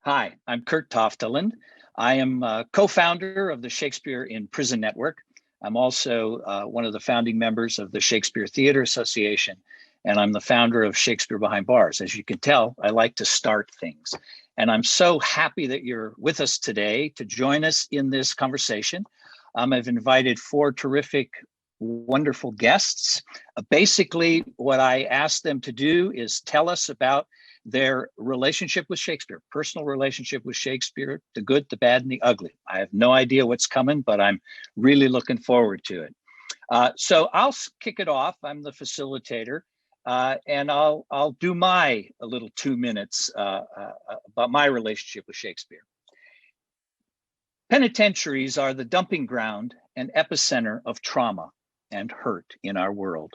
Hi, I'm Curt Tofteland. I am co-founder of the Shakespeare in Prison Network. I'm also one of the founding members of the Shakespeare Theater Association, and I'm the founder of Shakespeare Behind Bars. As you can tell, I like to start things. And I'm so happy that you're with us today to join us in this conversation. I've invited four terrific, wonderful guests. Basically, what I asked them to do is tell us about their relationship with Shakespeare, personal relationship with Shakespeare, the good, the bad, and the ugly. I have no idea what's coming, but I'm really looking forward to it. So I'll kick it off. I'm the facilitator, and I'll do my little 2 minutes about my relationship with Shakespeare. Penitentiaries are the dumping ground and epicenter of trauma and hurt in our world.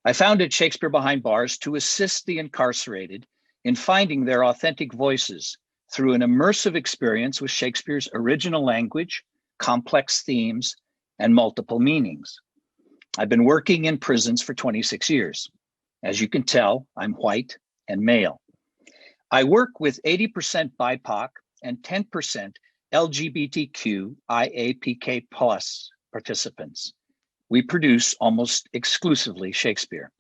I founded Shakespeare Behind Bars to assist the incarcerated in finding their authentic voices through an immersive experience with Shakespeare's original language, complex themes, and multiple meanings. I've been working in prisons for 26 years. As you can tell, I'm white and male. I work with 80% BIPOC and 10% LGBTQIAPK+ participants. We produce almost exclusively Shakespeare.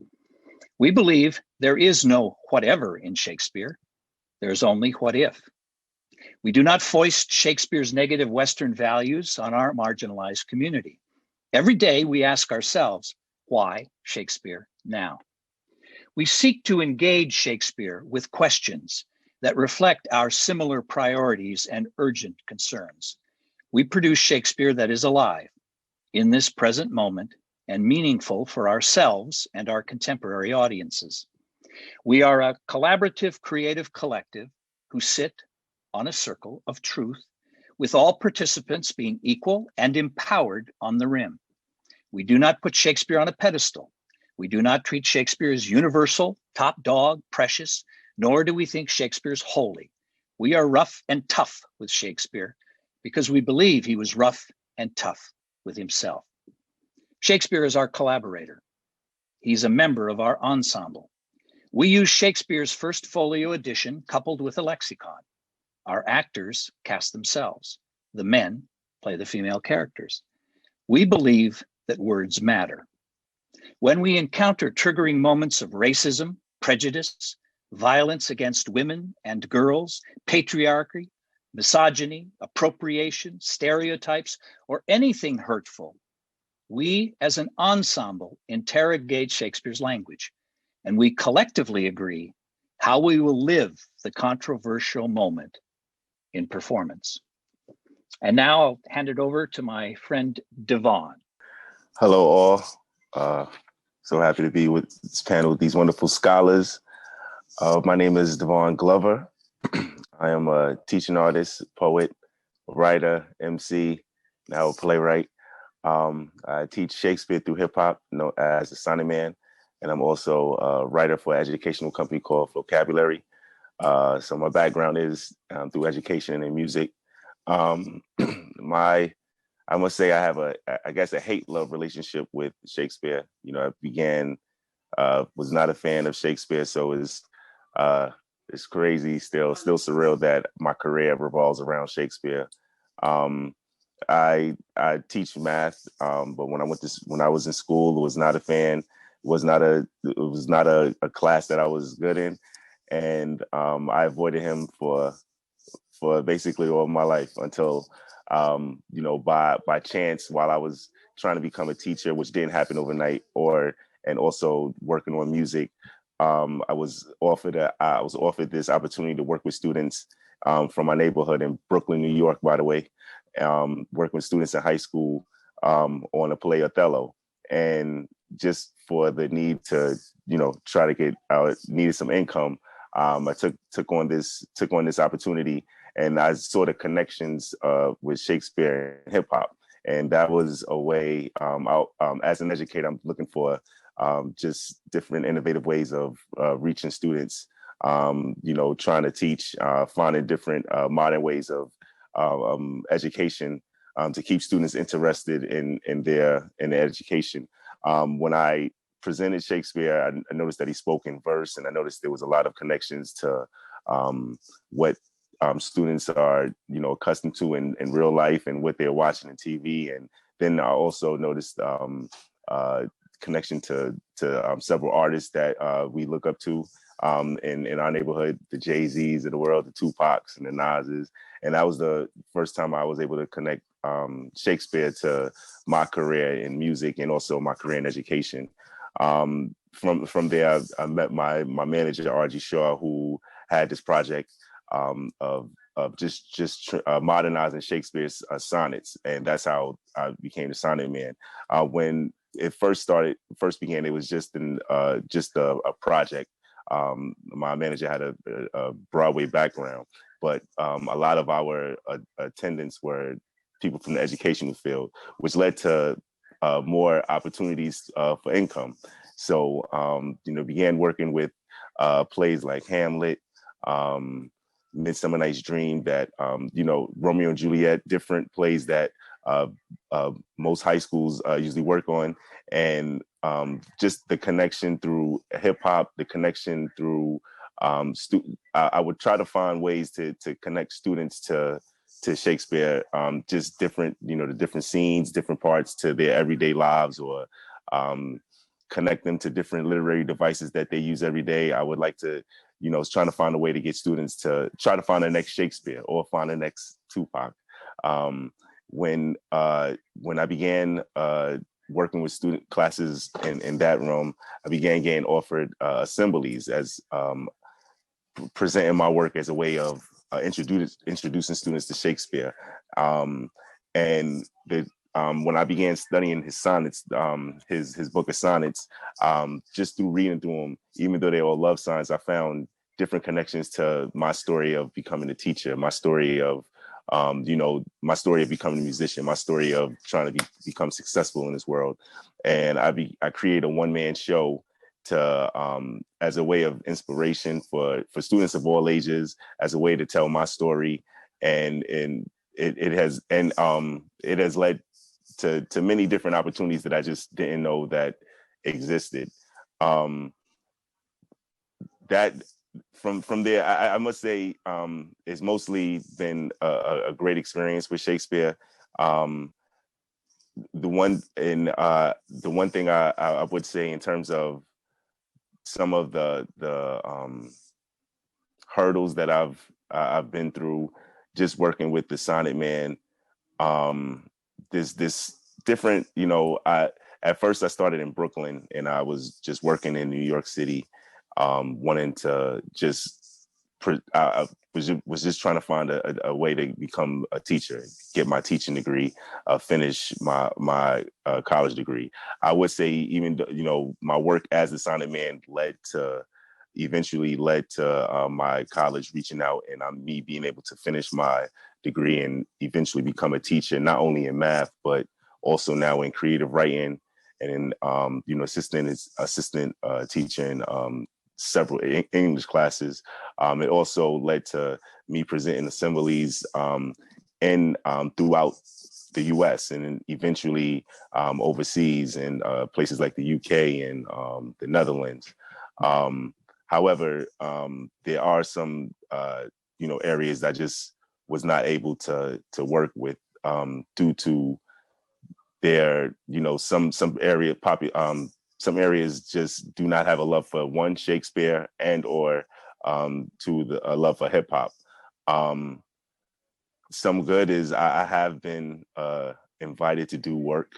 We believe there is no whatever in Shakespeare. There's only what if. We do not foist Shakespeare's negative Western values on our marginalized community. Every day we ask ourselves, why Shakespeare now? We seek to engage Shakespeare with questions that reflect our similar priorities and urgent concerns. We produce Shakespeare that is alive in this present moment and meaningful for ourselves and our contemporary audiences. We are a collaborative, creative collective who sit on a circle of truth with all participants being equal and empowered on the rim. We do not put Shakespeare on a pedestal. We do not treat Shakespeare as universal, top dog, precious, nor do we think Shakespeare's holy. We are rough and tough with Shakespeare because we believe he was rough and tough with himself. Shakespeare is our collaborator. He's a member of our ensemble. We use Shakespeare's first folio edition coupled with a lexicon. Our actors cast themselves. The men play the female characters. We believe that words matter. When we encounter triggering moments of racism, prejudice, violence against women and girls, patriarchy, misogyny, appropriation, stereotypes, or anything hurtful, we as an ensemble interrogate Shakespeare's language, and we collectively agree how we will live the controversial moment in performance. And now I'll hand it over to my friend Devon. Hello all. So happy to be with this panel with these wonderful scholars. My name is Devon Glover. I am a teaching artist, poet, writer, MC, now a playwright. I teach Shakespeare through hip hop, known as the Sonic Man, and I'm also a writer for an educational company called Vocabulary. So my background is through education and music. I must say I have a hate-love relationship with Shakespeare. You know, was not a fan of Shakespeare, so it's crazy, still surreal that my career revolves around Shakespeare. I teach math, but when I was in school, was not a fan. It was not a class that I was good in, and I avoided him for basically all my life until by chance, while I was trying to become a teacher, which didn't happen overnight, and also working on music, I was offered this opportunity to work with students from my neighborhood in Brooklyn, New York, by the way. Working with students in high school on a play Othello, and just for the need to, try to get out, needed some income. I took on this opportunity, and I saw the connections with Shakespeare and hip hop, and that was a way. As an educator, I'm looking for just different innovative ways of reaching students. Trying to teach, finding different modern ways of education to keep students interested in their education. When I presented Shakespeare, I noticed that he spoke in verse, and I noticed there was a lot of connections to what students are, accustomed to in real life and what they're watching on TV. And then I also noticed connection to several artists that we look up to in our neighborhood, the Jay-Z's of the world, the Tupacs and the Nas's. And that was the first time I was able to connect Shakespeare to my career in music and also my career in education. From there, I met my manager, R.G. Shaw, who had this project of just modernizing Shakespeare's sonnets, and that's how I became the sonnet man. When it first began, it was just a project. My manager had a Broadway background, but a lot of our attendants were people from the educational field, which led to more opportunities for income. So, began working with plays like Hamlet, Midsummer Night's Dream, that, Romeo and Juliet, different plays that most high schools usually work on. And just the connection through hip hop, the connection through I would try to find ways to connect students to Shakespeare, just different, the different scenes, different parts to their everyday lives, or connect them to different literary devices that they use every day. I would like to, trying to find a way to get students to try to find the next Shakespeare or find the next Tupac. When I began working with student classes in that room, I began getting offered assemblies as presenting my work as a way of introducing students to Shakespeare. When I began studying his sonnets, his book of sonnets, just through reading through them, even though they all love sonnets, I found different connections to my story of becoming a teacher, my story of, my story of becoming a musician, my story of trying to become successful in this world. And I created a one-man show to as a way of inspiration for students of all ages, as a way to tell my story, and it has led to many different opportunities that I just didn't know that existed. That from there, I must say, it's mostly been a great experience with Shakespeare. The one thing I would say in terms of some of the hurdles that I've been through just working with the Sonnet Man. This different, at first I started in Brooklyn and I was just working in New York City, wanting to was just trying to find a way to become a teacher, get my teaching degree, finish my college degree. I would say even, my work as a Sonnet Man eventually led to my college reaching out and me being able to finish my degree and eventually become a teacher, not only in math, but also now in creative writing and in, assistant teacher in several English classes. It also led to me presenting assemblies throughout the US and eventually overseas in places like the UK and the Netherlands. However, there are some, areas I just was not able to work with due to their, some some areas just do not have a love for one Shakespeare and or a love for hip hop. Some good is I have been invited to do work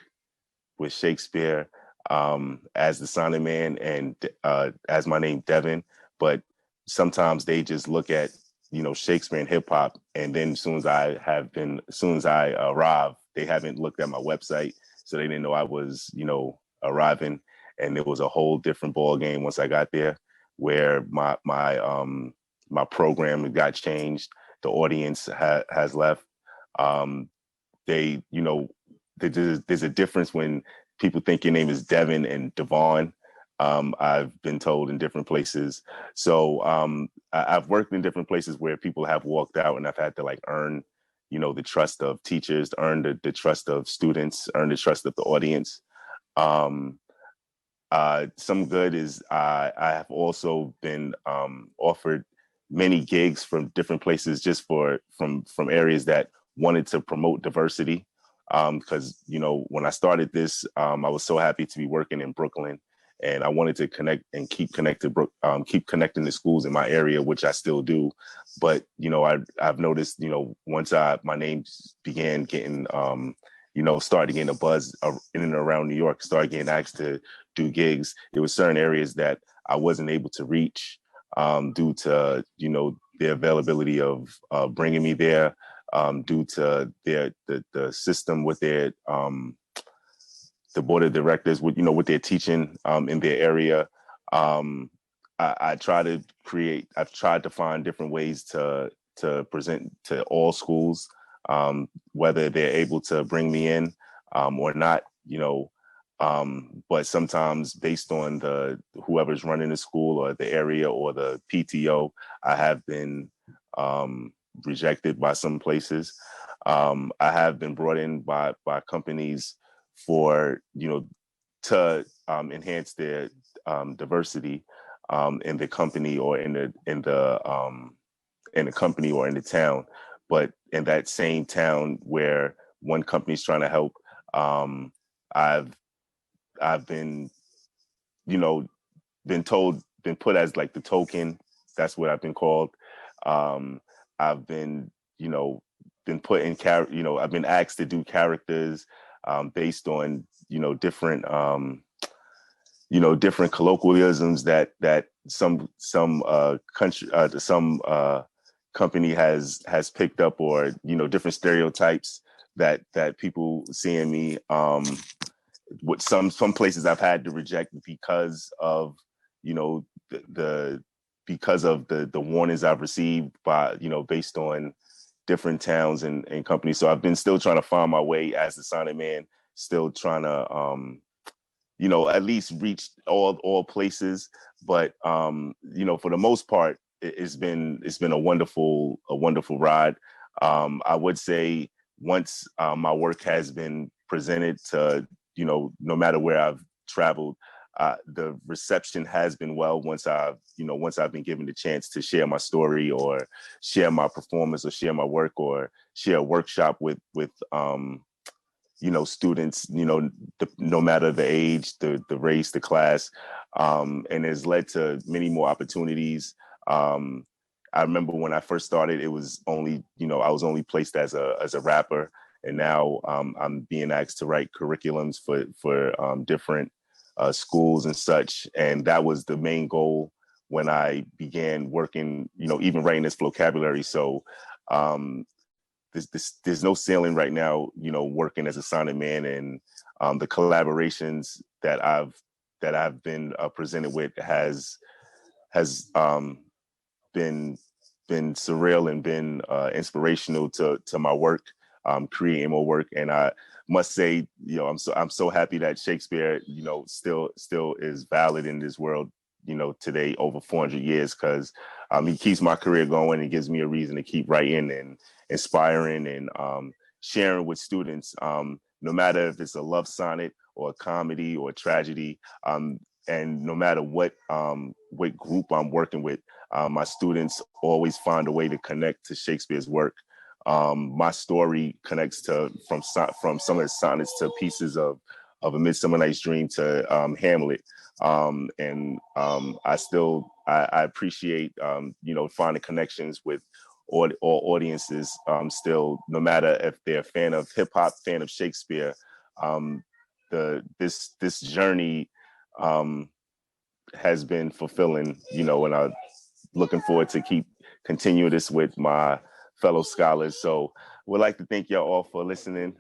with Shakespeare as the Sonnet Man and as my name Devon, but sometimes they just look at Shakespeare and hip hop, and then as soon as I arrive, they haven't looked at my website, so they didn't know I was arriving, and it was a whole different ball game once I got there, where my program got changed, the audience has left. There's a difference when people think your name is Devon and Devon. I've been told in different places. So I've worked in different places where people have walked out and I've had to earn, the trust of teachers, earn the trust of students, earn the trust of the audience. Some good is I have also been offered many gigs from different places, just from areas that wanted to promote diversity. Because when I started this, I was so happy to be working in Brooklyn, and I wanted to connect and keep connecting the schools in my area, which I still do. But I've noticed, once my name began getting started getting a buzz in and around New York, started getting asked to do gigs, there were certain areas that I wasn't able to reach due to the availability of bringing me there, due to the system with their the board of directors with what they're teaching in their area. I've tried to find different ways to present to all schools, whether they're able to bring me in or not, but sometimes based on whoever's running the school or the area or the PTO, I have been rejected by some places. I have been brought in by companies for to enhance their diversity in the company or in the company or in the town. But in that same town where one company's trying to help, I've been been put as like the token. That's what I've been called. I've been been put in I've been asked to do characters based on different different colloquialisms that some company has picked up, or different stereotypes that people see in me. With some places I've had to reject because of because of the warnings I've received by based on different towns and companies. So I've been still trying to find my way as the Sonic Man, still trying to at least reach all places. But for the most part, it's been a wonderful ride. I would say once my work has been presented to no matter where I've traveled, the reception has been well. Once I've been given the chance to share my story or share my performance or share my work or share a workshop with students, no matter the age, the race, the class, and has led to many more opportunities. I remember when I first started, it was only, I was only placed as a rapper, and now I'm being asked to write curriculums for different schools and such. And that was the main goal when I began working, even writing this vocabulary. So there's no ceiling right now, working as a Sonic Man, and the collaborations that I've been presented with has been surreal and been inspirational to my work, creating more work. And I must say, I'm so happy that Shakespeare, still is valid in this world, today, over 400 years, because he keeps my career going and gives me a reason to keep writing and inspiring and sharing with students, no matter if it's a love sonnet or a comedy or a tragedy, and no matter what group I'm working with, my students always find a way to connect to Shakespeare's work. My story connects from some of the sonnets to pieces of A Midsummer Night's Dream to Hamlet. And I appreciate, finding connections with all audiences, still, no matter if they're a fan of hip hop, fan of Shakespeare. This journey has been fulfilling, and I'm looking forward to continue this with my fellow scholars. So we'd like to thank y'all all for listening.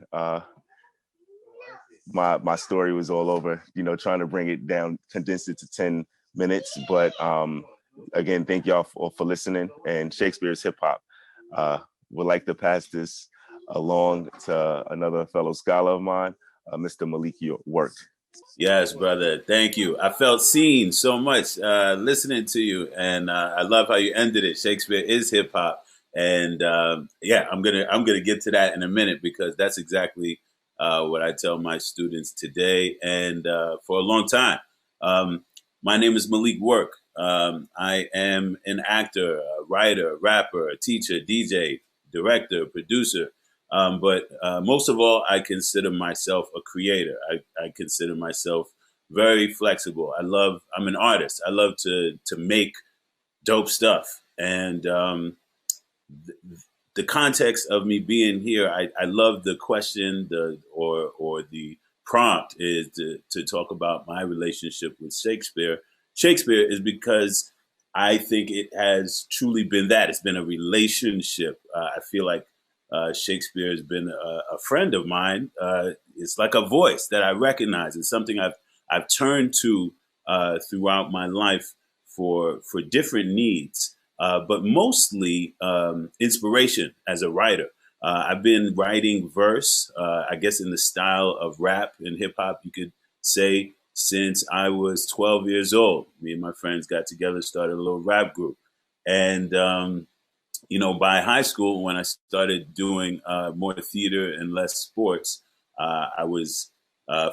My story was all over, trying to bring it down, condense it to 10 minutes. But again, thank y'all for listening. And Shakespeare's hip hop. Would like to pass this along to another fellow scholar of mine, Mr. Malik Work. Yes, brother. Thank you. I felt seen so much listening to you, and I love how you ended it. Shakespeare is hip hop, and I'm gonna get to that in a minute, because that's exactly what I tell my students today and for a long time. My name is Malik Work. I am an actor, a writer, rapper, a teacher, DJ, director, producer. But most of all, I consider myself a creator. I consider myself very flexible. I'm an artist. I love to make dope stuff. And the context of me being here, I love the question, or the prompt is to talk about my relationship with Shakespeare. Shakespeare is because I think it has truly been that. It's been a relationship. I feel like Shakespeare has been a friend of mine. It's like a voice that I recognize. It's something I've turned to throughout my life for different needs. But mostly inspiration as a writer. I've been writing verse, I guess in the style of rap and hip hop, you could say, since I was 12 years old. Me and my friends got together, started a little rap group. And, by high school, when I started doing more theater and less sports, I was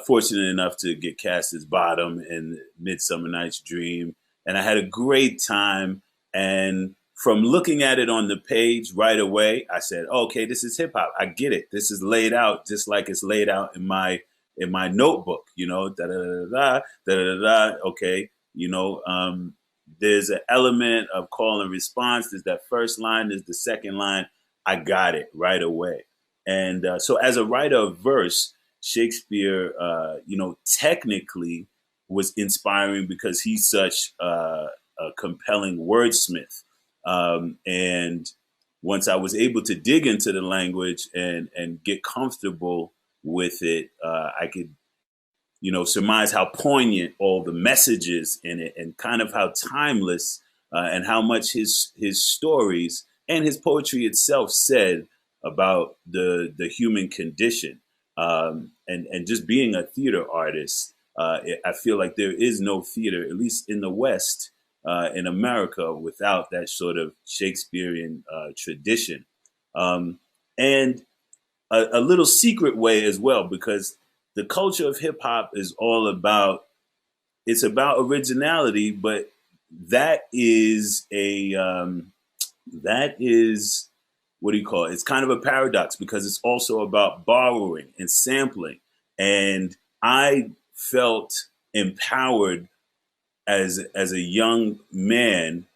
fortunate enough to get cast as Bottom in Midsummer Night's Dream. And I had a great time. And from looking at it on the page right away, I said, okay, this is hip hop. I get it. This is laid out just like it's laid out in my notebook, da da da da da da da. Okay, there's an element of call and response. There's that first line. There's the second line. I got it right away. And so as a writer of verse, Shakespeare, technically was inspiring because he's such a compelling wordsmith. And once I was able to dig into the language and get comfortable with it, I could, surmise how poignant all the messages in it and kind of how timeless and how much his stories and his poetry itself said about the human condition. And just being a theater artist, I feel like there is no theater, at least in the West, in America, without that sort of Shakespearean tradition. And a little secret way as well, because the culture of hip hop is all about, it's about originality, but that is what do you call it? It's kind of a paradox because it's also about borrowing and sampling. And I felt empowered as a young man,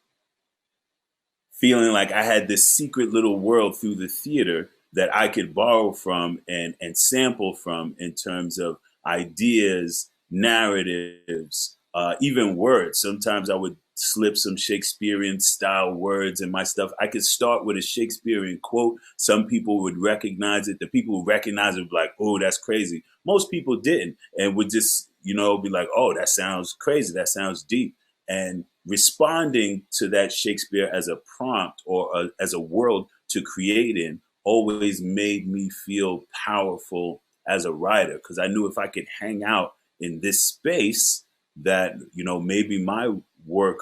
feeling like I had this secret little world through the theater that I could borrow from and sample from in terms of ideas, narratives, even words. Sometimes I would slip some Shakespearean style words in my stuff. I could start with a Shakespearean quote. Some people would recognize it. The people who recognize it would be like, oh, that's crazy. Most people didn't and would just, be like, oh, that sounds crazy. That sounds deep. And responding to that Shakespeare as a prompt or as a world to create in always made me feel powerful as a writer, because I knew if I could hang out in this space that, maybe my work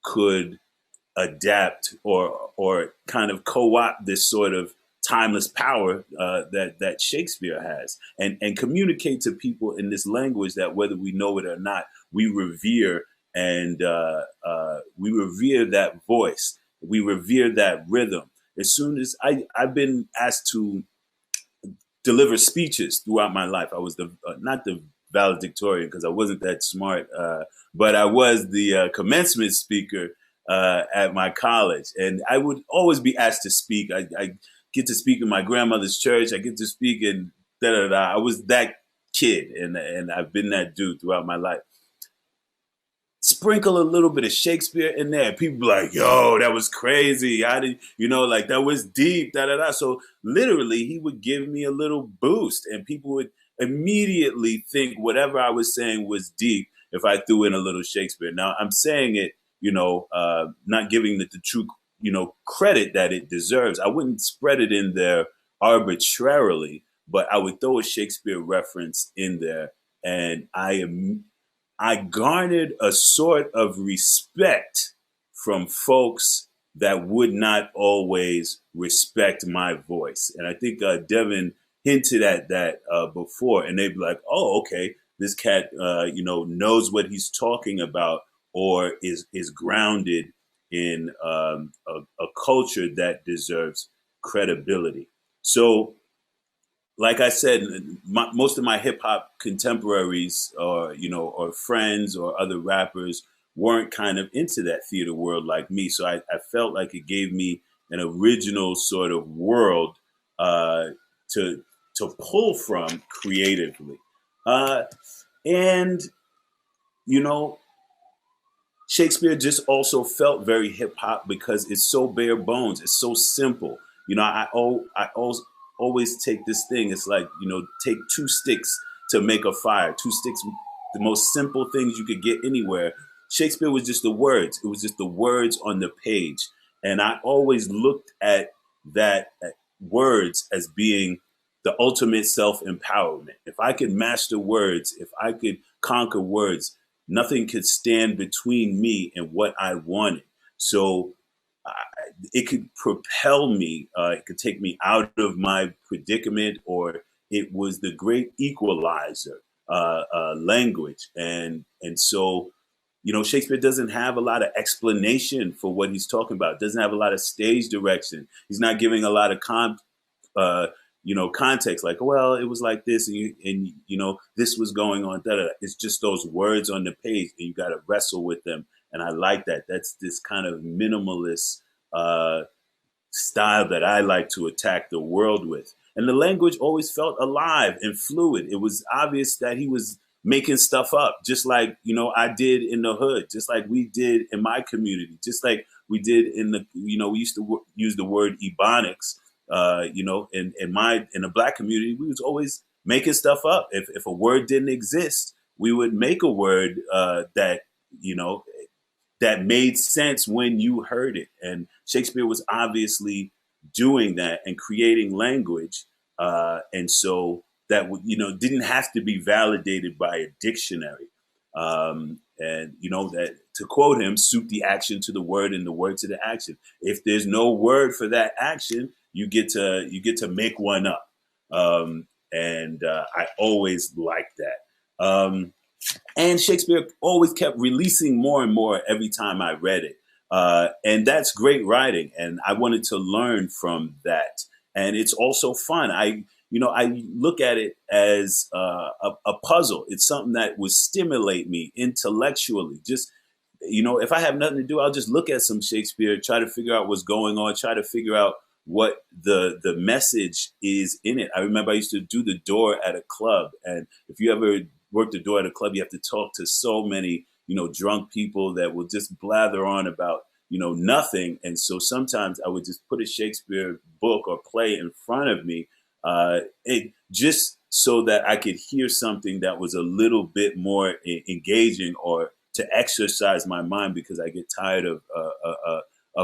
could adapt or kind of co-opt this sort of timeless power that Shakespeare has and communicate to people in this language that, whether we know it or not, we revere. And we revere that voice. We revere that rhythm. As soon as I've been asked to deliver speeches throughout my life, I was not the valedictorian because I wasn't that smart, but I was the commencement speaker at my college. And I would always be asked to speak. I get to speak in my grandmother's church. I get to speak in da-da-da. I was that kid, and I've been that dude throughout my life. Sprinkle a little bit of Shakespeare in there. People be like, yo, that was crazy. How did, that was deep, da-da-da. So literally he would give me a little boost and people would immediately think whatever I was saying was deep if I threw in a little Shakespeare. Now I'm saying it, not giving it the true, credit that it deserves. I wouldn't spread it in there arbitrarily, but I would throw a Shakespeare reference in there. And I garnered a sort of respect from folks that would not always respect my voice. And I think Devon hinted at that before, and they'd be like, oh, okay, this cat, knows what he's talking about, or is grounded in a culture that deserves credibility. So, like I said, most of my hip hop contemporaries, or friends or other rappers, weren't kind of into that theater world like me. So I felt like it gave me an original sort of world to pull from creatively, and Shakespeare just also felt very hip hop because it's so bare bones. It's so simple. I always take this thing. It's like, take two sticks to make a fire. Two sticks, the most simple things you could get anywhere. Shakespeare was just the words. It was just the words on the page. And I always looked at words as being the ultimate self-empowerment. If I could master words, if I could conquer words, nothing could stand between me and what I wanted. So it could propel me. It could take me out of my predicament, or it was the great equalizer, language. And so, Shakespeare doesn't have a lot of explanation for what he's talking about. Doesn't have a lot of stage direction. He's not giving a lot of context, like, well, it was like this, and this was going on. It's just those words on the page, and you got to wrestle with them. And I like that. That's this kind of minimalist style that I like to attack the world with. And the language always felt alive and fluid. It was obvious that he was making stuff up, just like, I did in the hood, just like we did in my community, just like we did in the, we used to use the word ebonics. In the Black community, we was always making stuff up. If a word didn't exist, we would make a word that made sense when you heard it. And Shakespeare was obviously doing that and creating language, and so that didn't have to be validated by a dictionary. And that, to quote him, suit the action to the word and the word to the action. If there's no word for that action, you get to make one up. And I always liked that. And Shakespeare always kept releasing more and more every time I read it. And that's great writing. And I wanted to learn from that. And it's also fun. I look at it as a puzzle. It's something that would stimulate me intellectually. Just, if I have nothing to do, I'll just look at some Shakespeare, try to figure out what's going on, try to figure out what the message is in it. I remember I used to do the door at a club. And if you ever work the door at a club, you have to talk to so many, drunk people that will just blather on about, nothing. And so sometimes I would just put a Shakespeare book or play in front of me, just so that I could hear something that was a little bit more engaging, or to exercise my mind, because I get tired of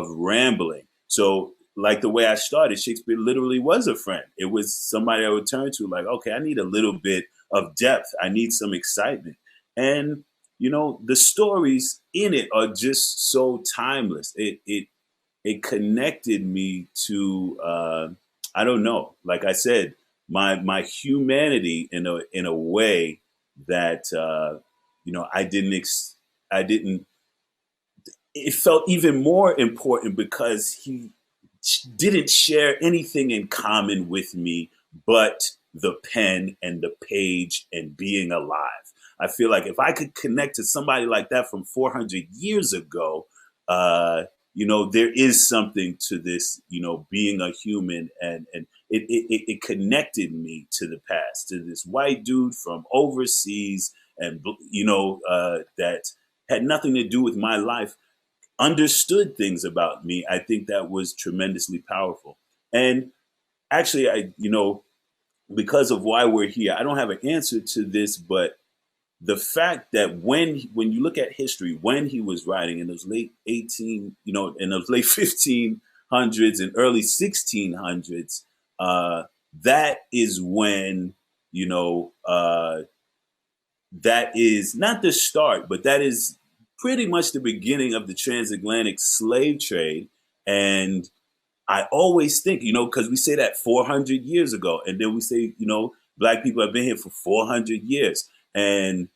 rambling. So, like the way I started, Shakespeare literally was a friend. It was somebody I would turn to, like, okay, I need a little bit of depth. I need some excitement. And, the stories in it are just so timeless. It connected me to, I don't know, like I said, my humanity in a way that, I didn't, it felt even more important because he didn't share anything in common with me but the pen and the page and being alive. I feel like if I could connect to somebody like that from 400 years ago, there is something to this, being a human, and it connected me to the past, to this white dude from overseas, and, that had nothing to do with my life, understood things about me. I think that was tremendously powerful. And actually, because of why we're here, I don't have an answer to this, but the fact that when you look at history, when he was writing in those late 1500s and early 1600s, that is when, that is not the start, but that is pretty much the beginning of the transatlantic slave trade. And I always think, because we say that 400 years ago, and then we say, Black people have been here for 400 years. And,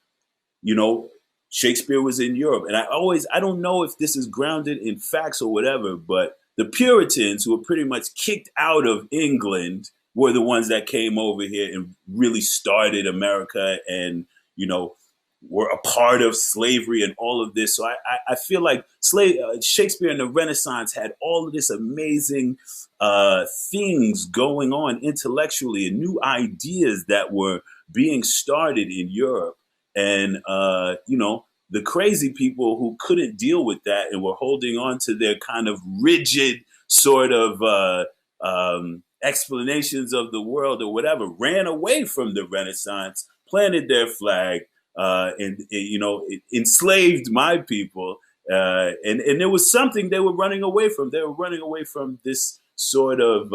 Shakespeare was in Europe. And I don't know if this is grounded in facts or whatever, but the Puritans, who were pretty much kicked out of England, were the ones that came over here and really started America and, were a part of slavery and all of this. So I feel like Shakespeare and the Renaissance had all of this amazing things going on intellectually and new ideas that were being started in Europe. And, the crazy people who couldn't deal with that and were holding on to their kind of rigid sort of explanations of the world or whatever, ran away from the Renaissance, planted their flag, and it enslaved my people. And there was something they were running away from. They were running away from this sort of,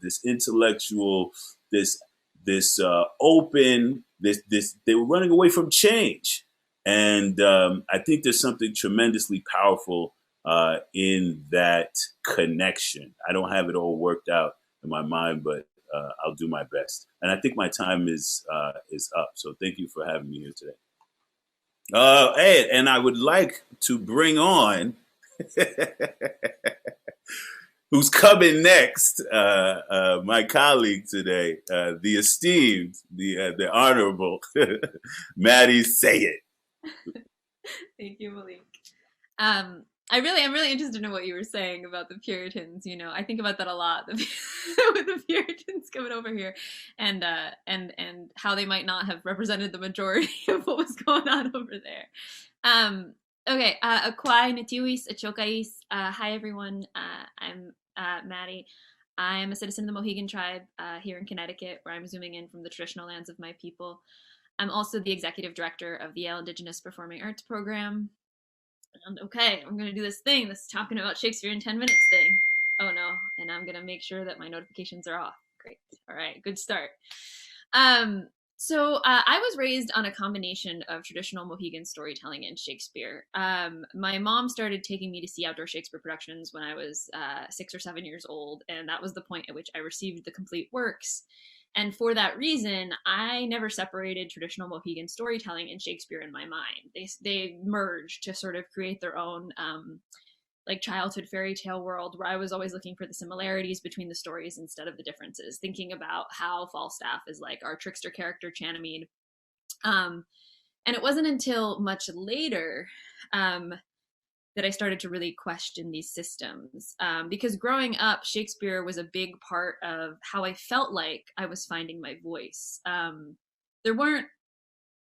this intellectual, this open, they were running away from change. And I think there's something tremendously powerful in that connection. I don't have it all worked out in my mind, but I'll do my best. And I think my time is up. So thank you for having me here today. And I would like to bring on who's coming next, my colleague today, the esteemed, the honorable Maddie Sayet. Thank you, Malik. I'm really interested in what you were saying about the Puritans. I think about that a lot with the Puritans coming over here, and how they might not have represented the majority of what was going on over there. Okay, Akwai Natiwis Achokais. Hi everyone. I'm Maddie. I am a citizen of the Mohegan tribe here in Connecticut, where I'm zooming in from the traditional lands of my people. I'm also the executive director of the Yale Indigenous Performing Arts program. And okay, I'm going to do this thing, this talking about Shakespeare in 10 minutes thing. Oh no, and I'm going to make sure that my notifications are off. Great. All right, good start. So I was raised on a combination of traditional Mohegan storytelling and Shakespeare. My mom started taking me to see outdoor Shakespeare productions when I was 6 or 7 years old, and that was the point at which I received the complete works. And for that reason, I never separated traditional Mohegan storytelling and Shakespeare in my mind. They merged to sort of create their own childhood fairy tale world, where I was always looking for the similarities between the stories instead of the differences, thinking about how Falstaff is like our trickster character Chanamede. And it wasn't until much later that I started to really question these systems, because growing up, Shakespeare was a big part of how I felt like I was finding my voice. There weren't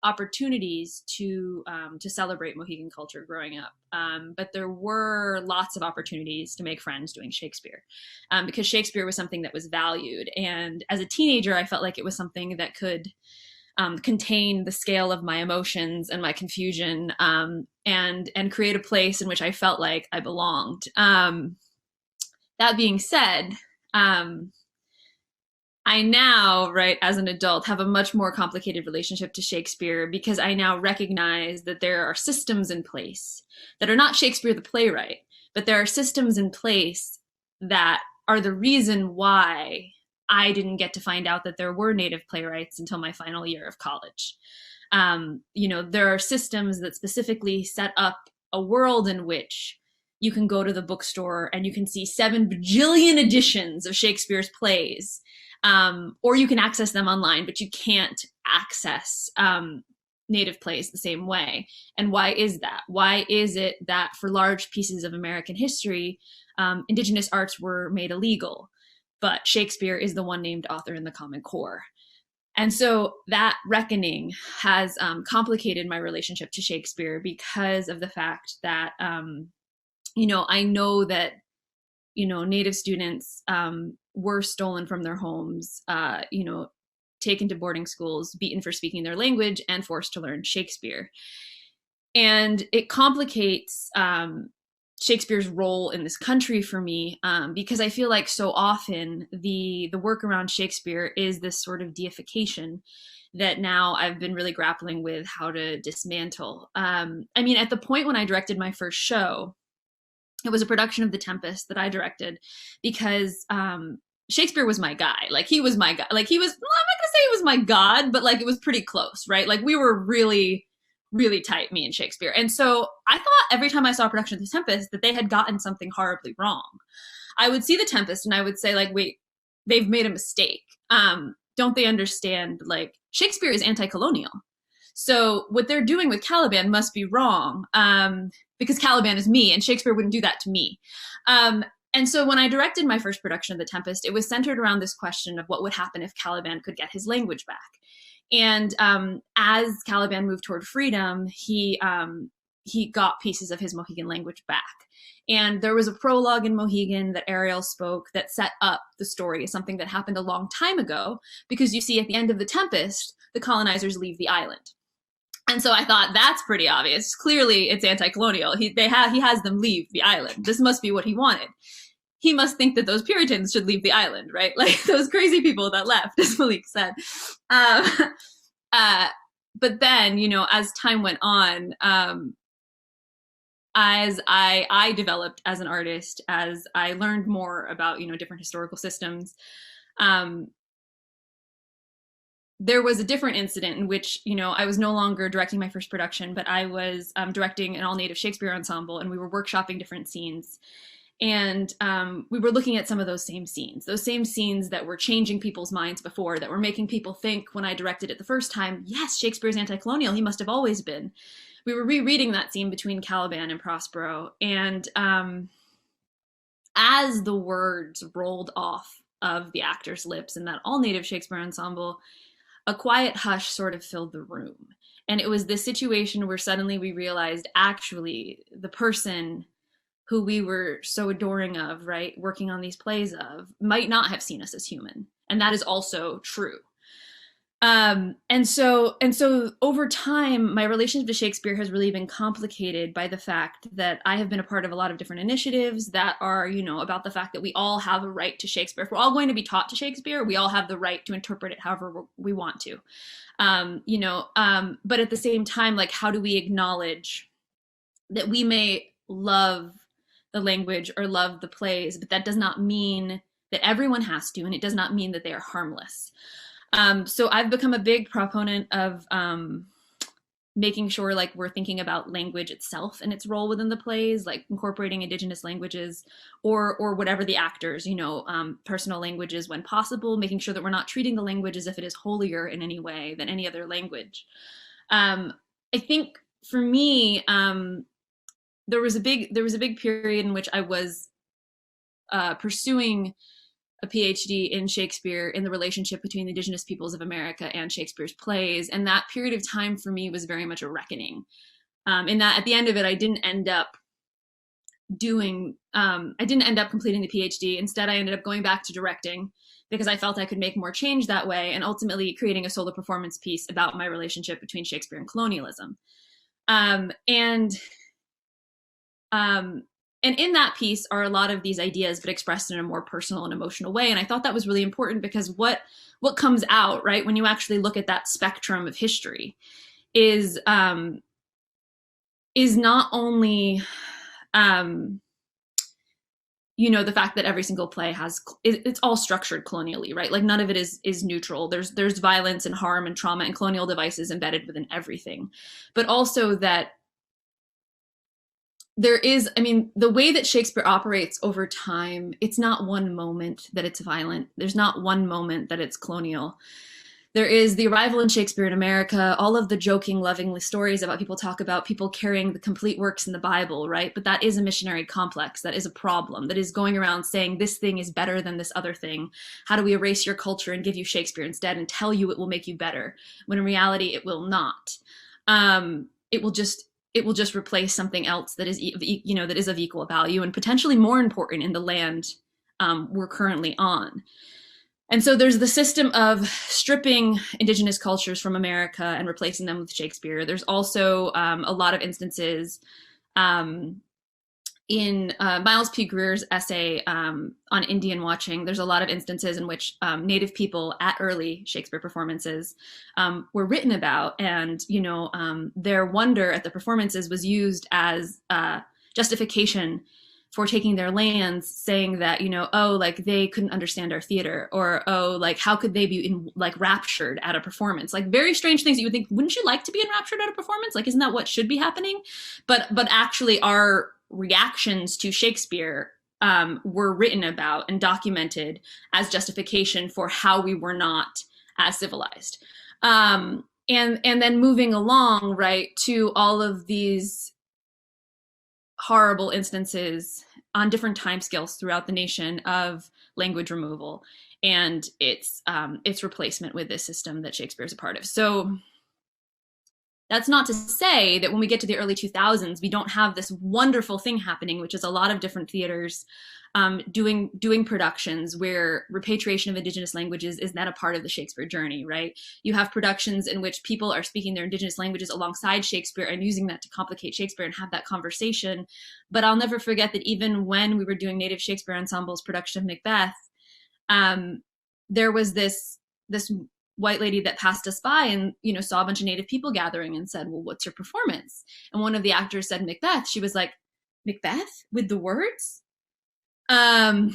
opportunities to celebrate Mohegan culture growing up, but there were lots of opportunities to make friends doing Shakespeare, because Shakespeare was something that was valued. And as a teenager, I felt like it was something that could contain the scale of my emotions and my confusion, and create a place in which I felt like I belonged. That being said, I now, right, as an adult, have a much more complicated relationship to Shakespeare, because I now recognize that there are systems in place that are not Shakespeare the playwright, but there are systems in place that are the reason why I didn't get to find out that there were Native playwrights until my final year of college. There are systems that specifically set up a world in which you can go to the bookstore and you can see 7 bajillion editions of Shakespeare's plays, or you can access them online, but you can't access Native plays the same way. And why is that? Why is it that for large pieces of American history, Indigenous arts were made illegal, but Shakespeare is the one named author in the Common Core? And so that reckoning has complicated my relationship to Shakespeare, because of the fact that, I know that, Native students were stolen from their homes, taken to boarding schools, beaten for speaking their language, and forced to learn Shakespeare. And it complicates Shakespeare's role in this country for me, because I feel like so often the work around Shakespeare is this sort of deification that now I've been really grappling with how to dismantle. At the point when I directed my first show, it was a production of The Tempest that I directed, because Shakespeare was my guy. Like, he was my guy. Like, he was, well, I'm not going to say he was my god, but like, it was pretty close, right? Like, we were really really tight, me and Shakespeare. And so I thought every time I saw a production of The Tempest that they had gotten something horribly wrong. I would see The Tempest and I would say, like, wait, they've made a mistake. Don't they understand, like, Shakespeare is anti-colonial. So what they're doing with Caliban must be wrong, because Caliban is me and Shakespeare wouldn't do that to me. And so when I directed my first production of The Tempest, it was centered around this question of what would happen if Caliban could get his language back. And as Caliban moved toward freedom, he got pieces of his Mohegan language back. And there was a prologue in Mohegan that Ariel spoke that set up the story as something that happened a long time ago, because you see at the end of The Tempest, the colonizers leave the island. And so I thought, that's pretty obvious. Clearly, it's anti-colonial. He has them leave the island. This must be what he wanted. He must think that those Puritans should leave the island, right? Like those crazy people that left, as Malik said. But then, you know, as time went on, as I developed as an artist, as I learned more about, you know, different historical systems, there was a different incident in which, you know, I was no longer directing my first production, but I was directing an all-native Shakespeare ensemble, and we were workshopping different scenes. And we were looking at some of those same scenes that were changing people's minds before, that were making people think when I directed it the first time, yes, Shakespeare's anti-colonial, he must have always been. We were rereading that scene between Caliban and Prospero. And as the words rolled off of the actors' lips in that all-native Shakespeare ensemble, a quiet hush sort of filled the room. And it was this situation where suddenly we realized, actually, the person who we were so adoring of, right, working on these plays of, might not have seen us as human. And that is also true. And so over time, my relationship to Shakespeare has really been complicated by the fact that I have been a part of a lot of different initiatives that are, you know, about the fact that we all have a right to Shakespeare. If we're all going to be taught to Shakespeare, we all have the right to interpret it however we want to. But at the same time, like, how do we acknowledge that we may love the language or love the plays, but that does not mean that everyone has to, and it does not mean that they are harmless. So I've become a big proponent of making sure, like, we're thinking about language itself and its role within the plays, like incorporating Indigenous languages or whatever the actors, you know, personal languages when possible, making sure that we're not treating the language as if it is holier in any way than any other language. I think for me, there was a big period in which I was pursuing a PhD in Shakespeare, in the relationship between the Indigenous peoples of America and Shakespeare's plays. And that period of time for me was very much a reckoning. In that at the end of it, I didn't end up completing the PhD. Instead, I ended up going back to directing because I felt I could make more change that way, and ultimately creating a solo performance piece about my relationship between Shakespeare and colonialism. And in that piece are a lot of these ideas, but expressed in a more personal and emotional way. And I thought that was really important because what comes out, right, when you actually look at that spectrum of history is not only, the fact that every single play it's all structured colonially, right? Like none of it is neutral. There's violence and harm and trauma and colonial devices embedded within everything, but also that there is, the way that Shakespeare operates over time, it's not one moment that it's violent. There's not one moment that it's colonial. There is the arrival in Shakespeare in America, all of the joking, loving stories about people carrying the complete works in the Bible, right? But that is a missionary complex. That is a problem. That is going around saying this thing is better than this other thing. How do we erase your culture and give you Shakespeare instead and tell you it will make you better? When in reality, it will not. It will just replace something else that is, that is of equal value and potentially more important in the land we're currently on. And so there's the system of stripping Indigenous cultures from America and replacing them with Shakespeare. There's also a lot of instances in Miles P. Greer's essay on Indian watching. There's a lot of instances in which Native people at early Shakespeare performances were written about, and their wonder at the performances was used as justification for taking their lands, saying that, oh, like they couldn't understand our theater, or, oh, like how could they be raptured at a performance? Like very strange things that you would think, wouldn't you like to be enraptured at a performance? Like, isn't that what should be happening? But actually our reactions to Shakespeare were written about and documented as justification for how we were not as civilized. And then moving along, right, to all of these horrible instances on different timescales throughout the nation of language removal and its replacement with this system that Shakespeare is a part of. So that's not to say that when we get to the early 2000s, we don't have this wonderful thing happening, which is a lot of different theaters doing productions where repatriation of Indigenous languages is not a part of the Shakespeare journey, right? You have productions in which people are speaking their Indigenous languages alongside Shakespeare and using that to complicate Shakespeare and have that conversation. But I'll never forget that even when we were doing Native Shakespeare Ensemble's production of Macbeth, there was this white lady that passed us by and, saw a bunch of Native people gathering and said, well, what's your performance? And one of the actors said Macbeth. She was like, Macbeth with the words? And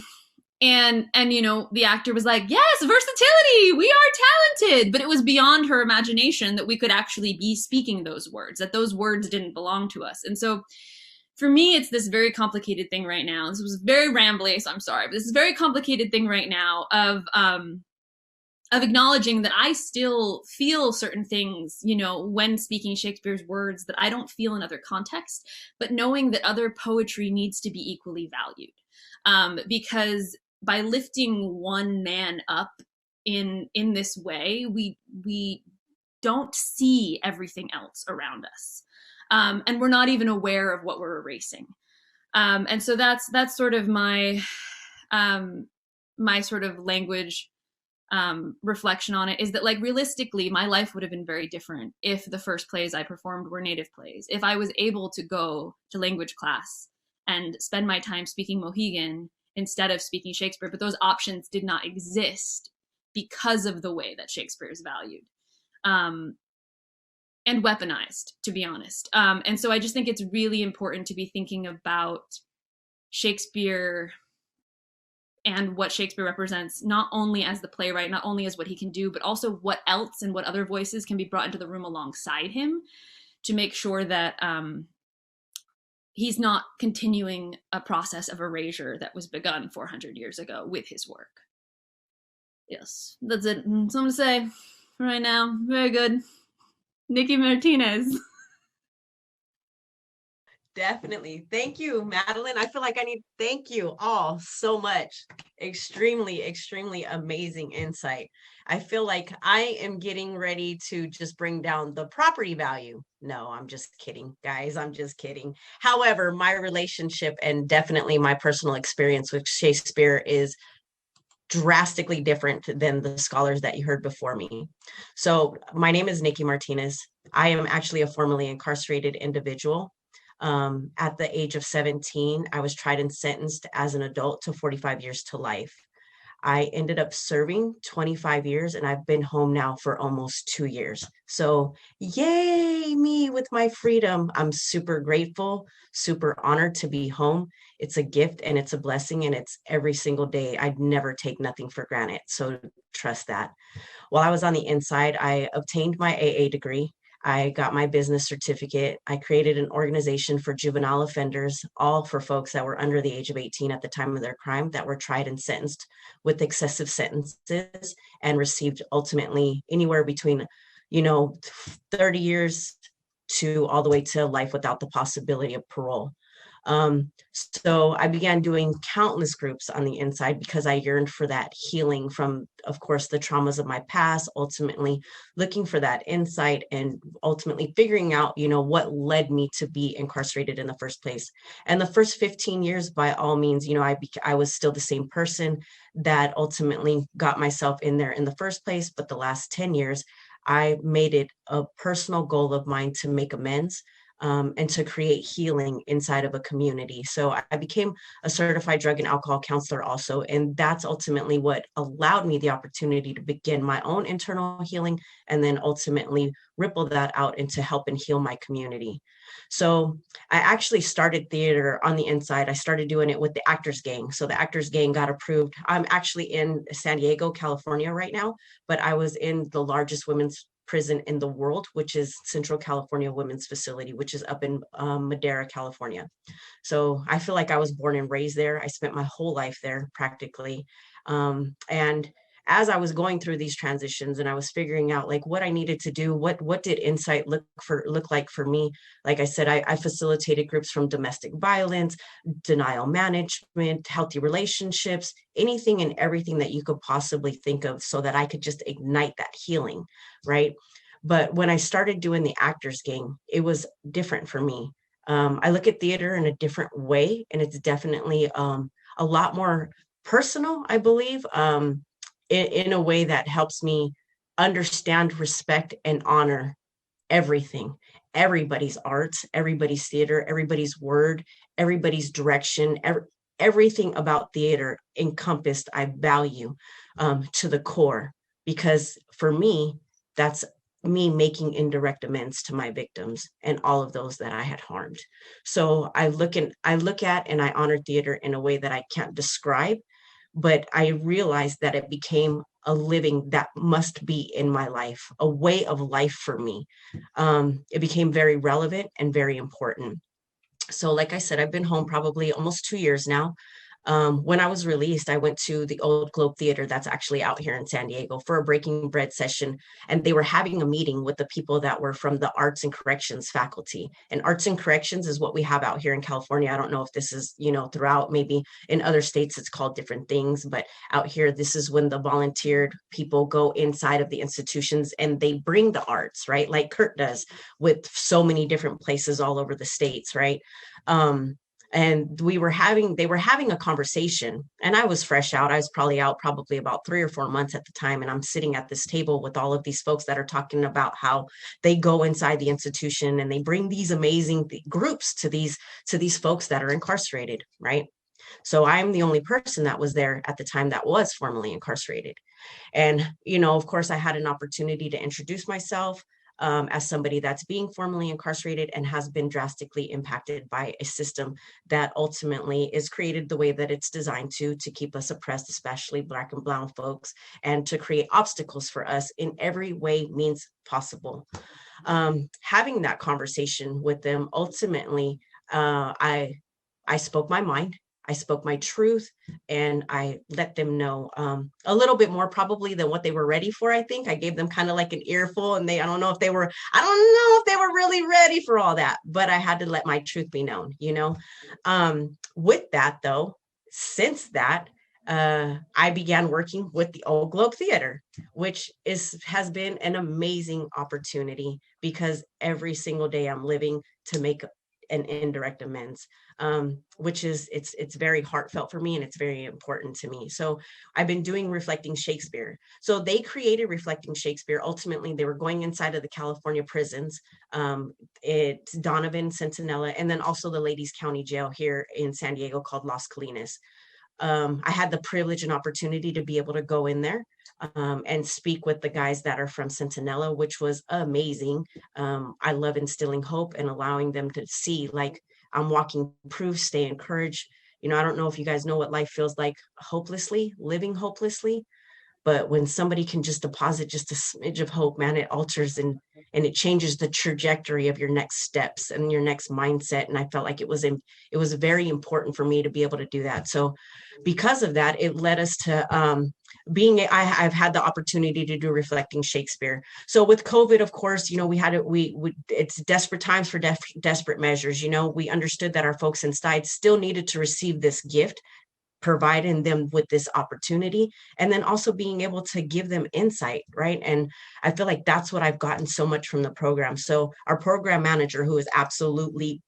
the actor was like, yes, versatility, we are talented. But it was beyond her imagination that we could actually be speaking those words, that those words didn't belong to us. And so for me, it's this very complicated thing right now. This was very rambly, so I'm sorry, but this is a very complicated thing right now of acknowledging that I still feel certain things, when speaking Shakespeare's words that I don't feel in other contexts, but knowing that other poetry needs to be equally valued. Because by lifting one man up in this way, we don't see everything else around us. And we're not even aware of what we're erasing. And so that's sort of my sort of language reflection on it, is that, like, realistically, my life would have been very different if the first plays I performed were Native plays. If I was able to go to language class and spend my time speaking Mohegan instead of speaking Shakespeare, but those options did not exist because of the way that Shakespeare is valued and weaponized, to be honest. And so I just think it's really important to be thinking about Shakespeare and what Shakespeare represents, not only as the playwright, not only as what he can do, but also what else and what other voices can be brought into the room alongside him to make sure that he's not continuing a process of erasure that was begun 400 years ago with his work. Yes, that's it. Something to say right now. Very good. Nikki Martinez. Definitely. Thank you, Madeleine. I feel like I need to thank you all so much. Extremely, extremely amazing insight. I feel like I am getting ready to just bring down the property value. No, I'm just kidding, guys. I'm just kidding. However, my relationship and definitely my personal experience with Shakespeare is drastically different than the scholars that you heard before me. So my name is Nikki Martinez. I am actually a formerly incarcerated individual. At the age of 17, I was tried and sentenced as an adult to 45 years to life. I ended up serving 25 years and I've been home now for almost 2 years. So yay me with my freedom. I'm super grateful, super honored to be home. It's a gift and it's a blessing and it's every single day. I'd never take nothing for granted. So trust that. While I was on the inside, I obtained my AA degree. I got my business certificate. I created an organization for juvenile offenders, all for folks that were under the age of 18 at the time of their crime, that were tried and sentenced with excessive sentences and received ultimately anywhere between, 30 years to all the way to life without the possibility of parole. So I began doing countless groups on the inside because I yearned for that healing from, of course, the traumas of my past, ultimately looking for that insight and ultimately figuring out, what led me to be incarcerated in the first place. And the first 15 years, by all means, I was still the same person that ultimately got myself in there in the first place. But the last 10 years, I made it a personal goal of mine to make amends. and to create healing inside of a community. So I became a certified drug and alcohol counselor also, and that's ultimately what allowed me the opportunity to begin my own internal healing, and then ultimately ripple that out into help and heal my community. So I actually started theater on the inside. I started doing it with the Actors Gang. So the Actors Gang got approved. I'm actually in San Diego, California right now, but I was in the largest women's prison in the world, which is Central California Women's Facility, which is up in Madera, California. So I feel like I was born and raised there. I spent my whole life there practically. And as I was going through these transitions and I was figuring out like what I needed to do, what did insight look like for me? Like I said, I facilitated groups from domestic violence, denial management, healthy relationships, anything and everything that you could possibly think of so that I could just ignite that healing, right? But when I started doing the Actors Gang, it was different for me. I look at theater in a different way, and it's definitely a lot more personal, I believe. In a way that helps me understand, respect, and honor everything, everybody's art, everybody's theater, everybody's word, everybody's direction, everything about theater encompassed, I value to the core, because for me, that's me making indirect amends to my victims and all of those that I had harmed. So I look at and I honor theater in a way that I can't describe, but I realized that it became a living that must be in my life, a way of life for me. It became very relevant and very important. So like I said, I've been home probably almost 2 years now. When I was released, I went to the Old Globe Theater that's actually out here in San Diego for a Breaking Bread session. And they were having a meeting with the people that were from the Arts and Corrections faculty. And Arts and Corrections is what we have out here in California. I don't know if this is, throughout, maybe in other states it's called different things, but out here, this is when the volunteered people go inside of the institutions and they bring the arts, right? Like Curt does with so many different places all over the states, right? And they were having a conversation, and I was fresh out. I was probably out about 3 or 4 months at the time. And I'm sitting at this table with all of these folks that are talking about how they go inside the institution and they bring these amazing groups to these folks that are incarcerated, right? So I'm the only person that was there at the time that was formerly incarcerated. And, of course, I had an opportunity to introduce myself as somebody that's being formally incarcerated and has been drastically impacted by a system that ultimately is created the way that it's designed to keep us oppressed, especially Black and brown folks, and to create obstacles for us in every way means possible. Having that conversation with them, ultimately, I spoke my mind. I spoke my truth, and I let them know a little bit more probably than what they were ready for. I think I gave them kind of like an earful, and I don't know if they were really ready for all that, but I had to let my truth be known, With that though, since that, I began working with the Old Globe Theater, which has been an amazing opportunity, because every single day I'm living to make an indirect amends, which is it's very heartfelt for me, and it's very important to me. So I've been doing Reflecting Shakespeare. So they created Reflecting Shakespeare. Ultimately, they were going inside of the California prisons. It's Donovan, Centinela, and then also the Ladies County Jail here in San Diego called Las Colinas. I had the privilege and opportunity to be able to go in there and speak with the guys that are from Centinela, which was amazing. I love instilling hope and allowing them to see, like, I'm walking proof, stay encouraged. I don't know if you guys know what life feels like living hopelessly, but when somebody can just deposit just a smidge of hope, man, it alters and it changes the trajectory of your next steps and your next mindset. And I felt like it was very important for me to be able to do that. So because of that, it led us to I've had the opportunity to do Reflecting Shakespeare. So with COVID, of course, it's desperate times for desperate measures. We understood that our folks inside still needed to receive this gift, providing them with this opportunity, and then also being able to give them insight, right? And I feel like that's what I've gotten so much from the program. So our program manager, who is absolutely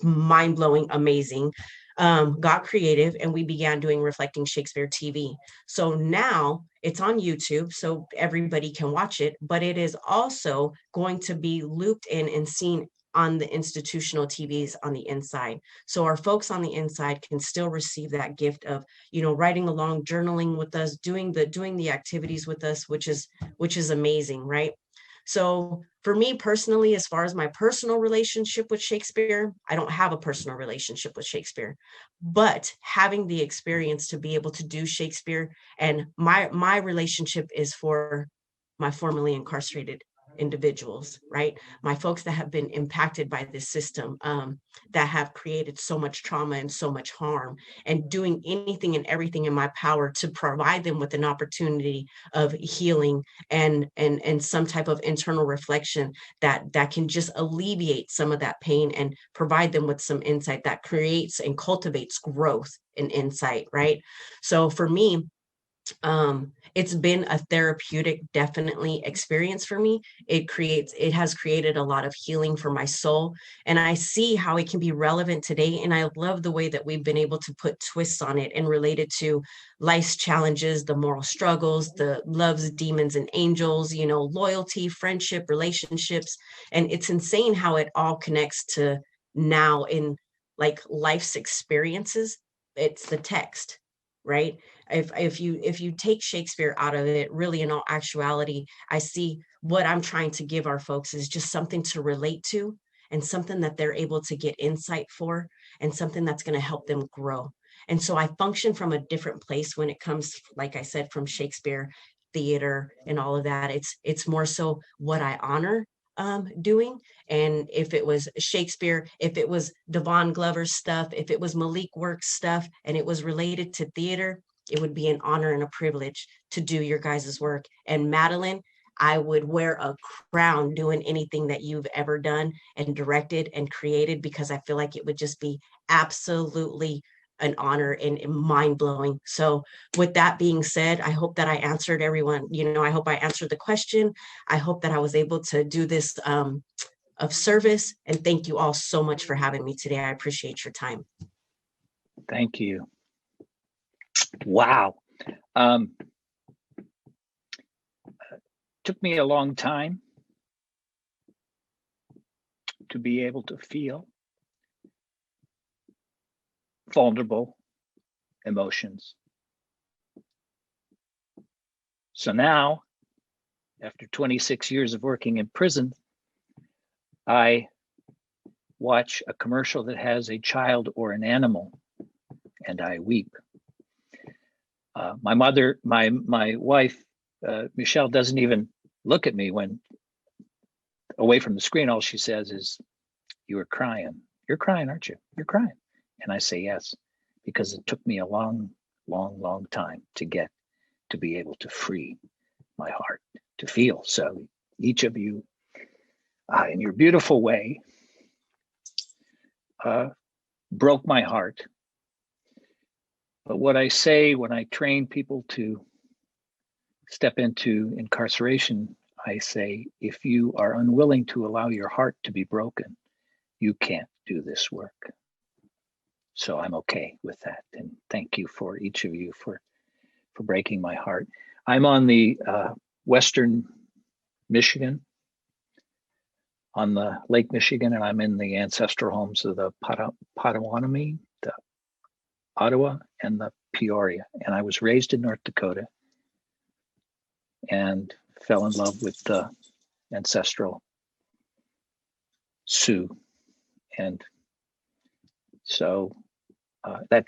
mind-blowing, amazing, got creative, and we began doing Reflecting Shakespeare TV. So now it's on YouTube, so everybody can watch it, but it is also going to be looped in and seen on the institutional TVs on the inside. So our folks on the inside can still receive that gift of, you know, writing along, journaling with us, doing the activities with us, which is amazing, right? So for me personally, as far as my personal relationship with Shakespeare, I don't have a personal relationship with Shakespeare, but having the experience to be able to do Shakespeare, and my relationship is for my formerly incarcerated individuals, right? My folks that have been impacted by this system, that have created so much trauma and so much harm, and doing anything and everything in my power to provide them with an opportunity of healing and some type of internal reflection that can just alleviate some of that pain and provide them with some insight that creates and cultivates growth and insight, right? So for me, it's been a therapeutic, definitely experience for me. It has created a lot of healing for my soul, and I see how it can be relevant today. And I love the way that we've been able to put twists on it and relate it to life's challenges, the moral struggles, the loves, demons, and angels, you know, loyalty, friendship, relationships. And it's insane how it all connects to now in like life's experiences. It's the text, right? If you take Shakespeare out of it, really in all actuality, I see what I'm trying to give our folks is just something to relate to, and something that they're able to get insight for, and something that's going to help them grow. And so I function from a different place when it comes, like I said, from Shakespeare, theater, and all of that. It's more so what I honor doing. And if it was Shakespeare, if it was Devon Glover's stuff, if it was Malik Work's stuff, and it was related to theater, it would be an honor and a privilege to do your guys' work. And Madeleine, I would wear a crown doing anything that you've ever done and directed and created, because I feel like it would just be absolutely an honor and mind-blowing. So with that being said, I hope that I answered everyone. You know, I hope I answered the question. I hope that I was able to do this of service. And thank you all so much for having me today. I appreciate your time. Thank you. Wow. Took me a long time to be able to feel vulnerable emotions. So now, after 26 years of working in prison, I watch a commercial that has a child or an animal, and I weep. My wife, Michelle, doesn't even look at me when away from the screen. All she says is, "You were crying. You're crying, aren't you? You're crying." And I say yes, because it took me a long, long, long time to get to be able to free my heart, to feel. So each of you, in your beautiful way, broke my heart. But what I say when I train people to step into incarceration, I say, if you are unwilling to allow your heart to be broken, you can't do this work. So I'm okay with that. And thank you for each of you for breaking my heart. I'm on the Western Michigan, on the Lake Michigan, and I'm in the ancestral homes of the Potawatomi, the Ottawa, and the Peoria. And I was raised in North Dakota and fell in love with the ancestral Sioux. And so that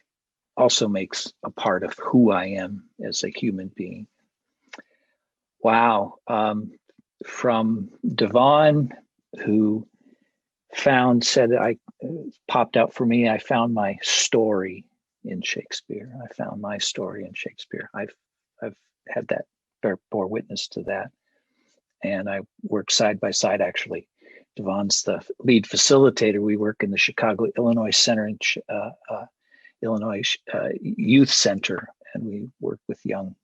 also makes a part of who I am as a human being. Wow. From Devon, who said I popped out for me, I found my story in Shakespeare. I found my story in Shakespeare. I've had that, bore witness to that. And I work side by side, actually. Devon's the lead facilitator. We work in the Chicago, Illinois Center, and Illinois Youth Center, and we work with young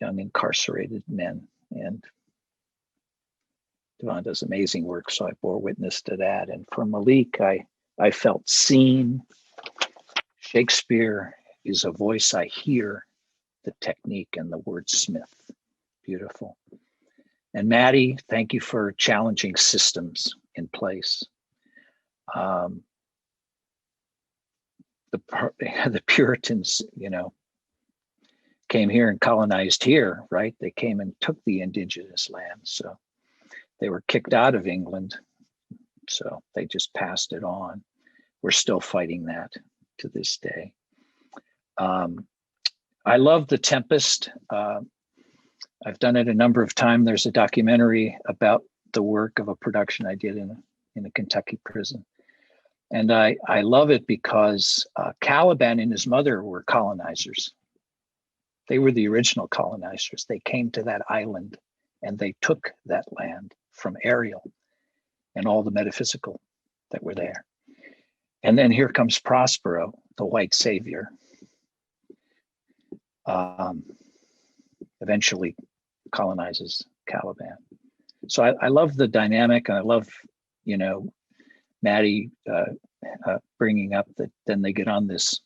incarcerated men. And Devon does amazing work, so I bore witness to that. And for Malik, I felt seen. Shakespeare is a voice I hear, the technique and the wordsmith. Beautiful. And Maddie, thank you for challenging systems. in place. The Puritans, came here and colonized here, right? They came and took the indigenous land. So they were kicked out of England. So they just passed it on. We're still fighting that to this day. I love the Tempest. I've done it a number of times. There's a documentary about the work of a production I did in a Kentucky prison. And I love it because Caliban and his mother were colonizers. They were the original colonizers. They came to that island and they took that land from Ariel and all the metaphysical that were there. And then here comes Prospero, the white savior. Eventually colonizes Caliban. So I love the dynamic, and I love, Maddie bringing up that then they get on this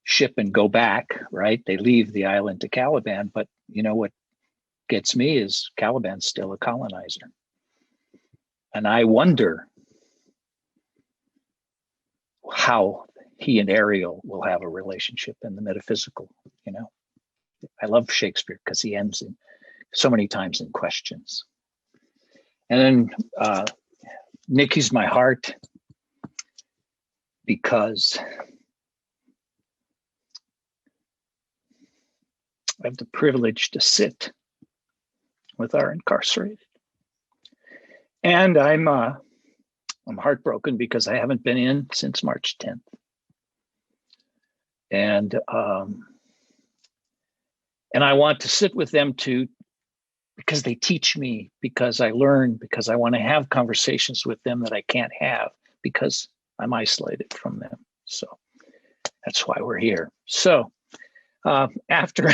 ship and go back, right? They leave the island to Caliban, but what gets me is Caliban's still a colonizer. And I wonder how he and Ariel will have a relationship in the metaphysical, I love Shakespeare because he ends in so many times in questions. And then Nikki's my heart because I have the privilege to sit with our incarcerated. And I'm heartbroken because I haven't been in since March 10th. And I want to sit with them too, because they teach me, because I learn, because I want to have conversations with them that I can't have because I'm isolated from them. So that's why we're here. So after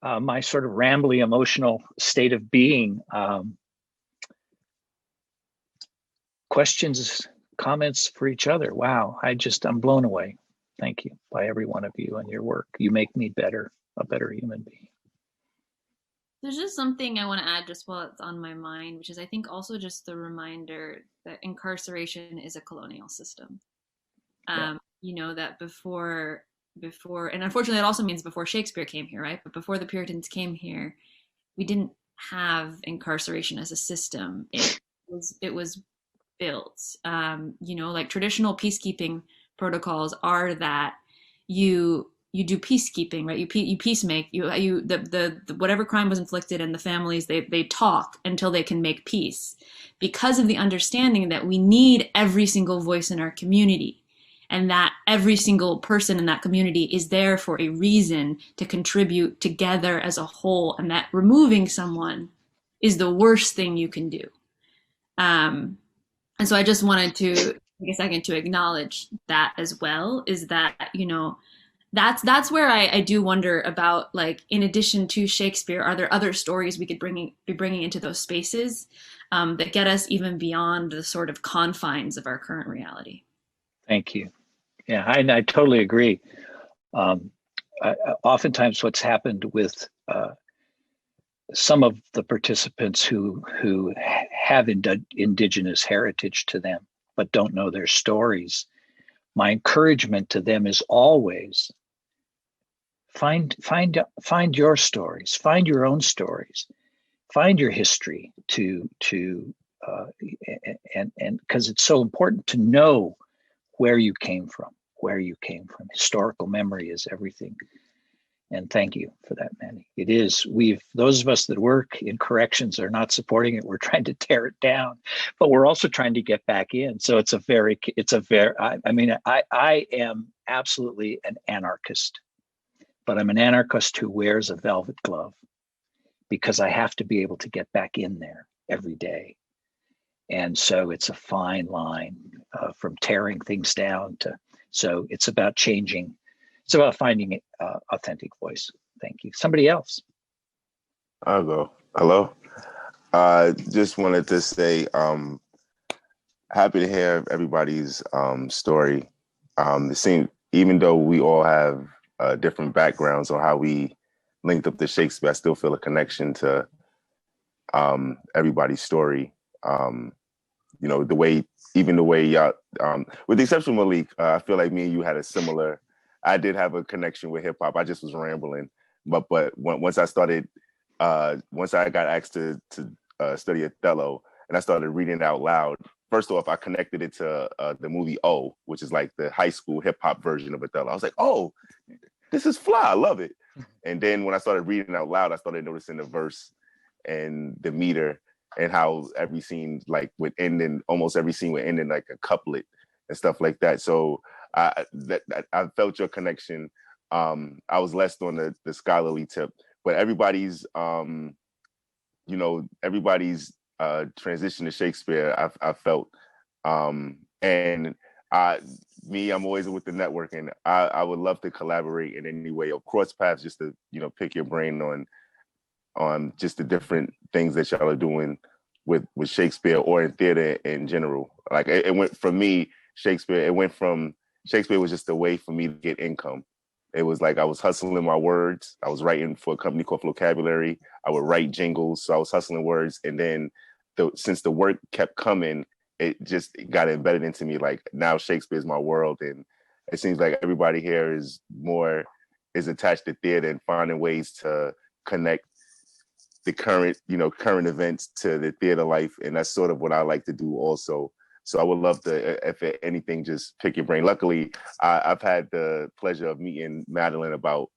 my sort of rambly emotional state of being, questions, comments for each other. Wow, I'm blown away. Thank you by every one of you and your work. You make me a better human being. There's just something I want to add just while it's on my mind, which is I think also just the reminder that incarceration is a colonial system. That before, and unfortunately it also means before Shakespeare came here, right? But before the Puritans came here, we didn't have incarceration as a system. It was built. Like traditional peacekeeping protocols are that you do peacekeeping, right? You peacemake. The whatever crime was inflicted, and the families they talk until they can make peace, because of the understanding that we need every single voice in our community, and that every single person in that community is there for a reason to contribute together as a whole, and that removing someone is the worst thing you can do. And so I just wanted to take a second to acknowledge that as well, is that, that's where I do wonder about, like, in addition to Shakespeare, are there other stories we could be bringing into those spaces that get us even beyond the sort of confines of our current reality? Thank you. Yeah, I totally agree. Oftentimes what's happened with some of the participants who have indigenous heritage to them, but don't know their stories, my encouragement to them is always find your stories, find your own stories, find your history and because it's so important to know where you came from. Historical memory is everything. And thank you for that, Manny. It is. Those of us that work in corrections are not supporting it. We're trying to tear it down, but we're also trying to get back in. So I am absolutely an anarchist, but I'm an anarchist who wears a velvet glove because I have to be able to get back in there every day. And so it's a fine line from tearing things down so it's about changing. It's about finding an authentic voice. Thank you. Somebody else. I'll go. Hello. Just wanted to say, happy to hear everybody's story. Even though we all have different backgrounds on how we linked up to Shakespeare, I still feel a connection to everybody's story. you know, even the way y'all, with the exception of Malik, I feel like me and you had a similar. I did have a connection with hip hop. I just was rambling, but once I started, once I got asked to study Othello, and I started reading it out loud. First off, I connected it to the movie O, which is like the high school hip hop version of Othello. I was like, oh, this is fly. I love it. And then when I started reading out loud, I started noticing the verse and the meter and how every scene almost every scene would end in like a couplet and stuff like that. So I felt your connection. I was less on the scholarly tip, but everybody's transition to Shakespeare, I felt, and I'm always with the networking. I would love to collaborate in any way, of cross paths, just to pick your brain on just the different things that y'all are doing with Shakespeare or in theater in general. Like it went from me, Shakespeare. It went from Shakespeare was just a way for me to get income. It was like I was hustling my words. I was writing for a company called Vocabulary. I would write jingles, so I was hustling words, and then since the work kept coming, it got embedded into me. Like now Shakespeare is my world, and it seems like everybody here is attached to theater and finding ways to connect the current events to the theater life, and that's sort of what I like to do also. So I would love to, if anything, just pick your brain. Luckily, I've had the pleasure of meeting Madeleine about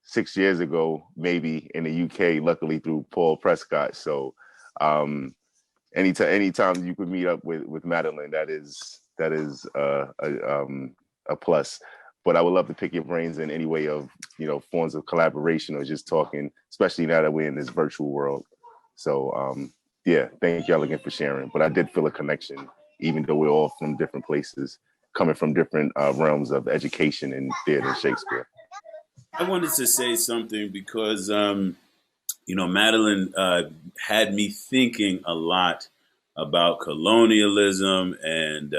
6 years ago, maybe in the UK. Luckily through Paul Prescott. So. Anytime you could meet up with Madeleine, that is a plus. But I would love to pick your brains in any way of forms of collaboration or just talking, especially now that we're in this virtual world. So yeah, thank y'all again for sharing. But I did feel a connection, even though we're all from different places, coming from different realms of education and theater and Shakespeare. I wanted to say something because Madeleine had me thinking a lot about colonialism and,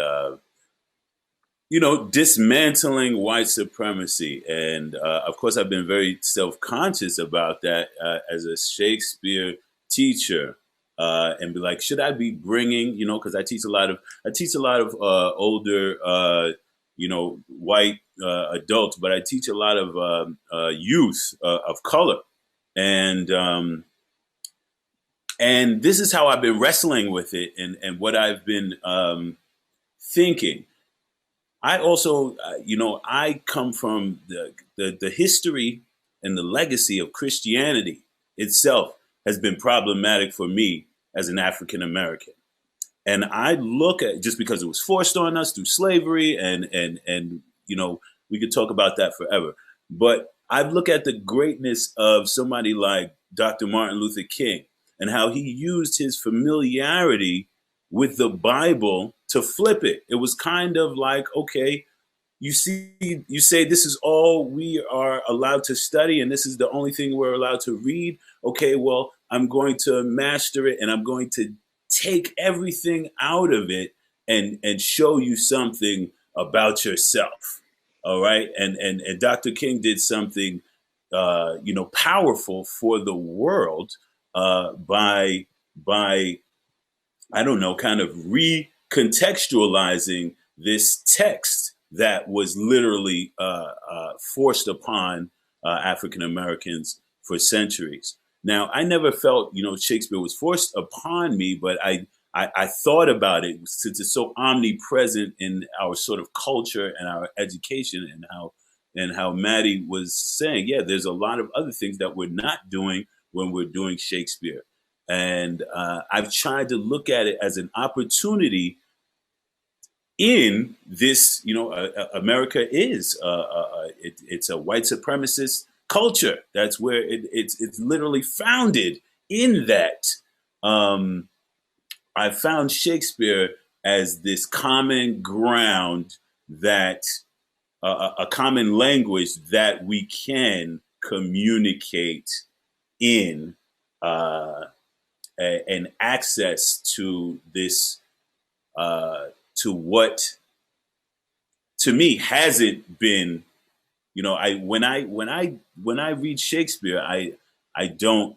dismantling white supremacy. And, of course, I've been very self-conscious about that as a Shakespeare teacher and be like, should I be bringing, because I teach a lot of older, white adults, but I teach a lot of youth of color. And this is how I've been wrestling with it and what I've been thinking. I also, I come from the history and the legacy of Christianity itself has been problematic for me as an African American. And I look at, just because it was forced on us through slavery and we could talk about that forever. But I look at the greatness of somebody like Dr. Martin Luther King and how he used his familiarity with the Bible to flip it. It was kind of like, okay, you say this is all we are allowed to study and this is the only thing we're allowed to read. Okay, well, I'm going to master it and I'm going to take everything out of it and show you something about yourself. All right. And Dr. King did something, powerful for the world by I don't know, kind of recontextualizing this text that was literally forced upon African Americans for centuries. Now, I never felt, Shakespeare was forced upon me, but I thought about it since it's so omnipresent in our sort of culture and our education and how Maddie was saying, yeah, there's a lot of other things that we're not doing when we're doing Shakespeare. And I've tried to look at it as an opportunity in this, America is, it's a white supremacist culture. That's where it's literally founded in that. I found Shakespeare as this common ground that a common language that we can communicate in and access to this to what to me hasn't been, when I read Shakespeare, I don't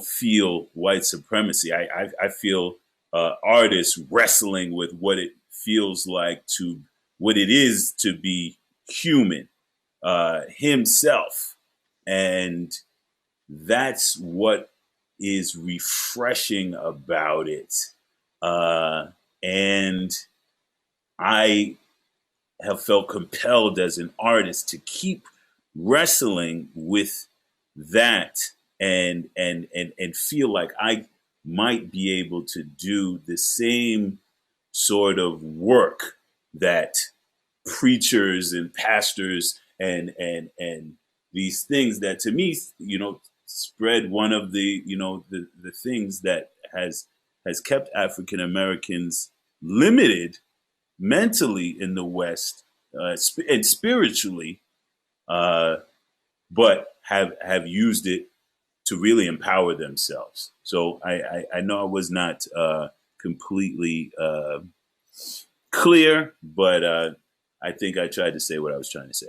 feel white supremacy. I feel artist wrestling with what it feels like to, what it is to be human himself. And that's what is refreshing about it. And I have felt compelled as an artist to keep wrestling with that and feel like I might be able to do the same sort of work that preachers and pastors and these things that, to me, spread one of the, the things that has kept African Americans limited mentally in the West and spiritually, but have used it to really empower themselves. So I know I was not completely clear, but I think I tried to say what I was trying to say.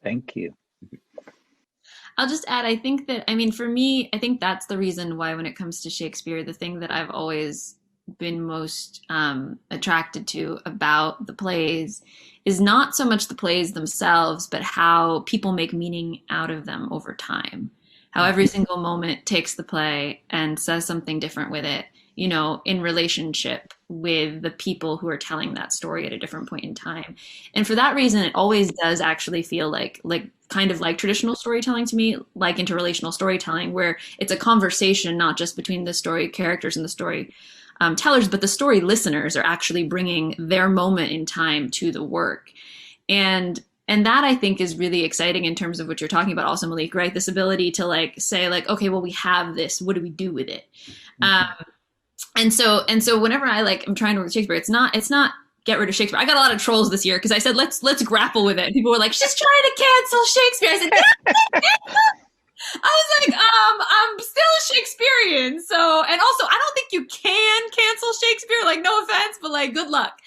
Thank you. I'll just add, I think that, for me, I think that's the reason why when it comes to Shakespeare, the thing that I've always been most attracted to about the plays is not so much the plays themselves, but how people make meaning out of them over time. How every single moment takes the play and says something different with it, in relationship with the people who are telling that story at a different point in time. And for that reason, it always does actually feel like kind of like traditional storytelling to me, like interrelational storytelling, where it's a conversation, not just between the story characters and the story tellers, but the story listeners are actually bringing their moment in time to the work. And that, I think, is really exciting in terms of what you're talking about also, Malik, right? This ability to say okay, well, we have this, what do we do with it? Mm-hmm. And so whenever I'm trying to work with Shakespeare, it's not get rid of Shakespeare. I got a lot of trolls this year because I said, let's grapple with it. And people were like, she's trying to cancel Shakespeare. I said, I was like, I'm still a Shakespearean. So, and also I don't think you can cancel Shakespeare, no offense, but good luck.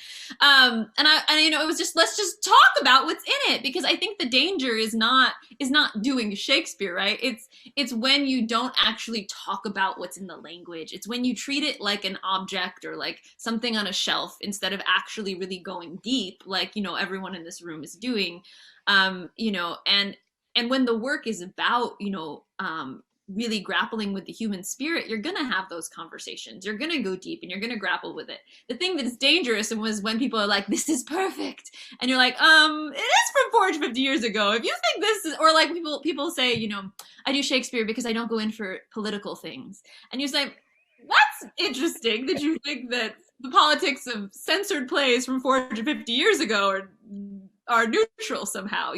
And it was just, let's just talk about what's in it, because I think the danger is not doing Shakespeare, right? It's when you don't actually talk about what's in the language. It's when you treat it like an object or like something on a shelf instead of actually really going deep, everyone in this room is doing, and when the work is about, really grappling with the human spirit, you're going to have those conversations. You're going to go deep and you're going to grapple with it. The thing that's dangerous was when people are like, this is perfect. And you're like, it is from 450 years ago. If you think this is, or people say, I do Shakespeare because I don't go in for political things. And you say, that's interesting that you think that the politics of censored plays from 450 years ago are neutral somehow,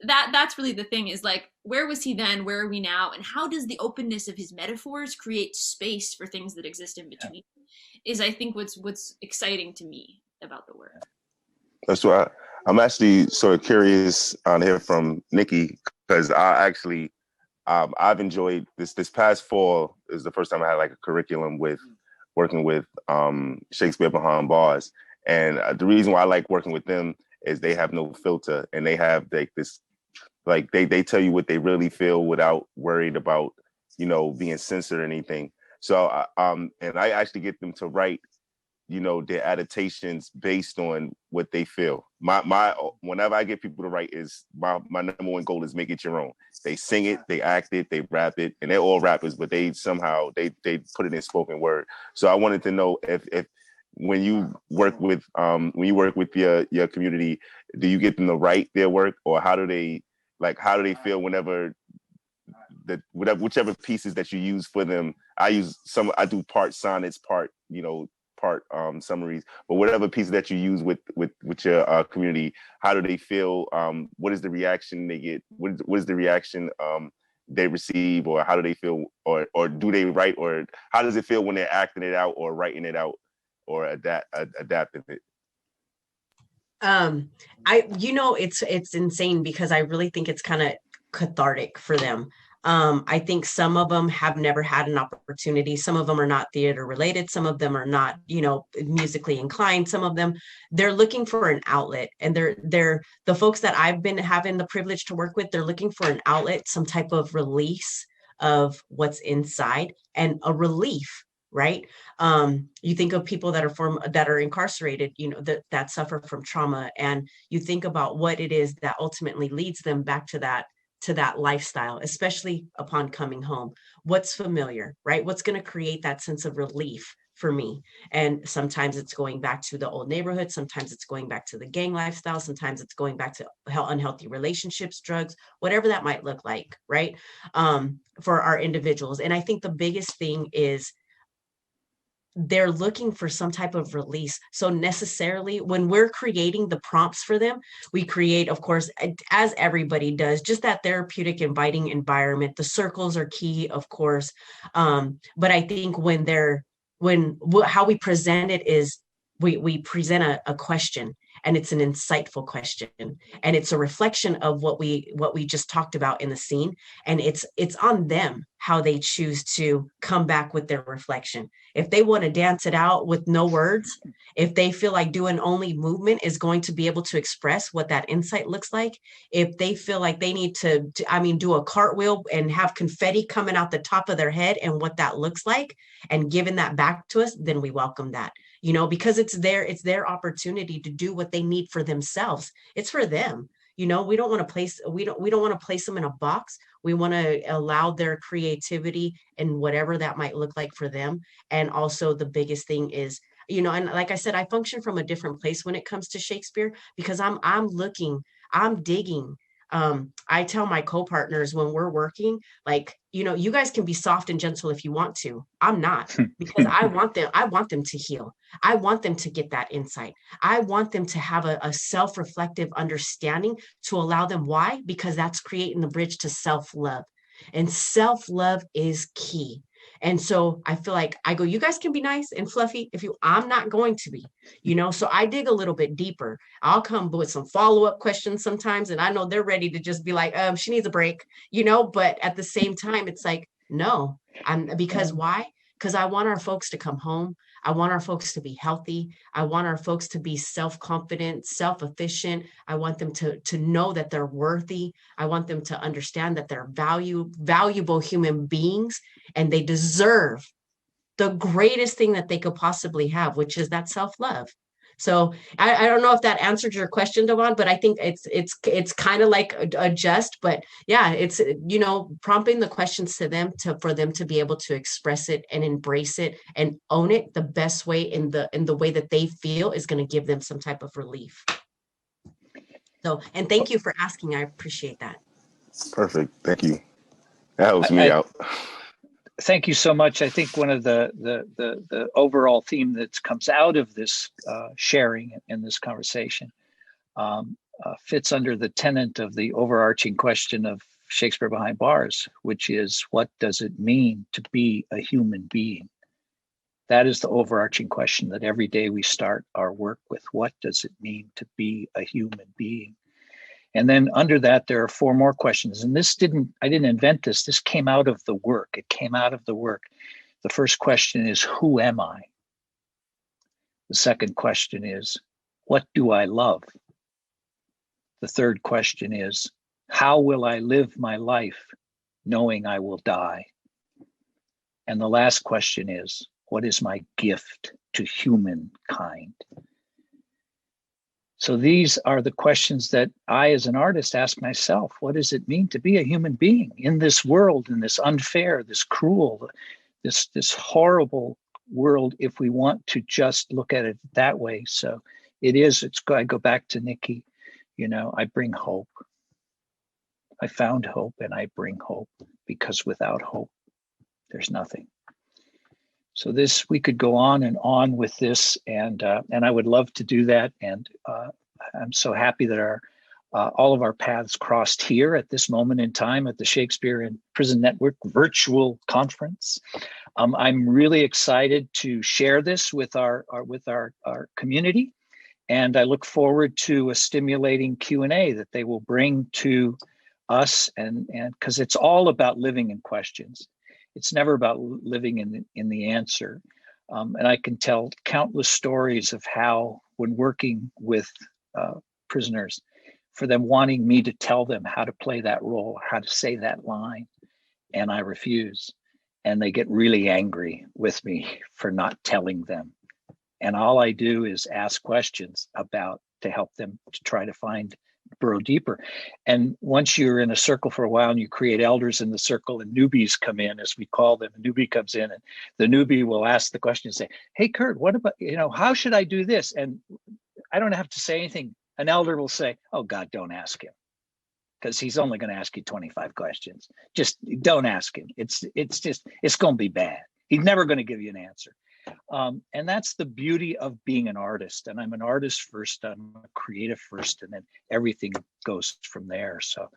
That's really the thing, is where was he then? Where are we now? And how does the openness of his metaphors create space for things that exist in between? Is, I think, what's exciting to me about the work. That's why I'm actually sort of curious on here from Nikki, because I actually I've enjoyed this past fall is the first time I had a curriculum with working with Shakespeare behind bars. And the reason why I like working with them is they have no filter, and they have this, they tell you what they really feel without worried about, being censored or anything. So, and I actually get them to write, their adaptations based on what they feel. Whenever I get people to write, is my number one goal is make it your own. They sing it, they act it, they rap it, and they're all rappers, but they somehow they put it in spoken word. So I wanted to know if when you work with your community, do you get them to write their work, or how do they feel whenever whichever pieces that you use for them? I do part sonnets, part summaries, but whatever pieces that you use with your community, how do they feel? What is the reaction they get? What is the reaction they receive, or how do they feel, or do they write, or how does it feel when they're acting it out or writing it out or adapting it? It's insane, because I really think it's kind of cathartic for them. I think some of them have never had an opportunity. Some of them are not theater related. Some of them are not, musically inclined. Some of them, they're looking for an outlet, and they're the folks that I've been having the privilege to work with. They're looking for an outlet, some type of release of what's inside, and a relief right? You think of people that are incarcerated, that suffer from trauma, and you think about what it is that ultimately leads them back to that lifestyle, especially upon coming home. What's familiar, right? What's going to create that sense of relief for me? And sometimes it's going back to the old neighborhood. Sometimes it's going back to the gang lifestyle. Sometimes it's going back to unhealthy relationships, drugs, whatever that might look like, right? For our individuals. And I think the biggest thing is they're looking for some type of release. So necessarily when we're creating the prompts for them, we create, of course, as everybody does, just that therapeutic, inviting environment. The circles are key, of course. But I think how we present it is we present a question, and it's an insightful question, and it's a reflection of what we just talked about in the scene. And it's on them how they choose to come back with their reflection. If they want to dance it out with no words, if they feel like doing only movement is going to be able to express what that insight looks like, if they feel like they need to do a cartwheel and have confetti coming out the top of their head and what that looks like, and giving that back to us, then we welcome that, because it's their opportunity to do what they need for themselves. It's for them. We don't want to place them in a box. We want to allow their creativity and whatever that might look like for them. And also the biggest thing is, and like I said, I function from a different place when it comes to Shakespeare, because I'm digging. I tell my co-partners when we're working, like, you guys can be soft and gentle if you want to. I'm not, because I want them to heal. I want them to get that insight. I want them to have a self-reflective understanding to allow them. Why? Because that's creating the bridge to self-love. And self-love is key. And so I feel like I go, you guys can be nice and fluffy I'm not going to be, so I dig a little bit deeper. I'll come with some follow-up questions sometimes. And I know they're ready to just be like, she needs a break, but at the same time, it's like, no, because why? Because I want our folks to come home. I want our folks to be healthy. I want our folks to be self-confident, self-efficient. I want them to know that they're worthy. I want them to understand that they're valuable human beings, and they deserve the greatest thing that they could possibly have, which is that self-love. So I don't know if that answered your question, Devon, but I think it's kind of like a just, but yeah, it's, prompting the questions to them for them to be able to express it and embrace it and own it the best way in the way that they feel is going to give them some type of relief. So, and thank you for asking. I appreciate that. Perfect. Thank you. That helps me out. Thank you so much. I think one of the overall theme that comes out of this sharing and this conversation fits under the tenet of the overarching question of Shakespeare Behind Bars, which is, what does it mean to be a human being? That is the overarching question that every day we start our work with. What does it mean to be a human being? And then under that, there are 4 more questions. And I didn't invent this. This came out of the work. It came out of the work. The first question is, who am I? The second question is, what do I love? The third question is, how will I live my life knowing I will die? And the last question is, what is my gift to humankind? So these are the questions that I, as an artist, ask myself. What does it mean to be a human being in this world, in this unfair, this cruel, this horrible world, if we want to just look at it that way? So I go back to Nikki, I bring hope. I found hope and I bring hope, because without hope, there's nothing. So we could go on and on with this, and I would love to do that. And I'm so happy that all of our paths crossed here at this moment in time at the Shakespeare and Prison Network virtual conference. I'm really excited to share this with our community, and I look forward to a stimulating Q&A that they will bring to us, and because it's all about living in questions. It's never about living in the answer. And I can tell countless stories of how, when working with prisoners, for them wanting me to tell them how to play that role, how to say that line, and I refuse. and they get really angry with me for not telling them. And all I do is ask questions to help them to try to burrow deeper. And once you're in a circle for a while and you create elders in the circle and newbies come in, as we call them, a newbie comes in and the newbie will ask the question and say, hey, Curt, what about, how should I do this? And I don't have to say anything. An elder will say, oh God, don't ask him, because he's only going to ask you 25 questions. Just don't ask him. It's going to be bad. He's never going to give you an answer. And that's the beauty of being an artist. And I'm an artist first, I'm a creative first, and then everything goes from there. So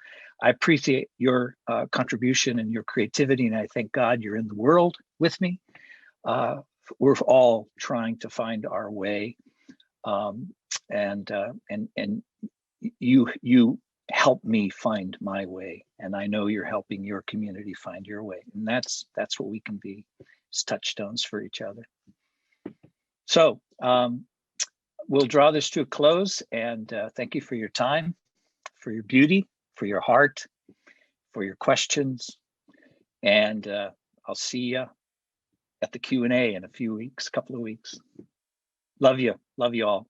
I appreciate your contribution and your creativity. And I thank God you're in the world with me. We're all trying to find our way. And you help me find my way. And I know you're helping your community find your way. And that's what we can be, is touchstones for each other. So we'll draw this to a close, and thank you for your time, for your beauty, for your heart, for your questions. And I'll see you at the Q&A in a couple of weeks. Love you all.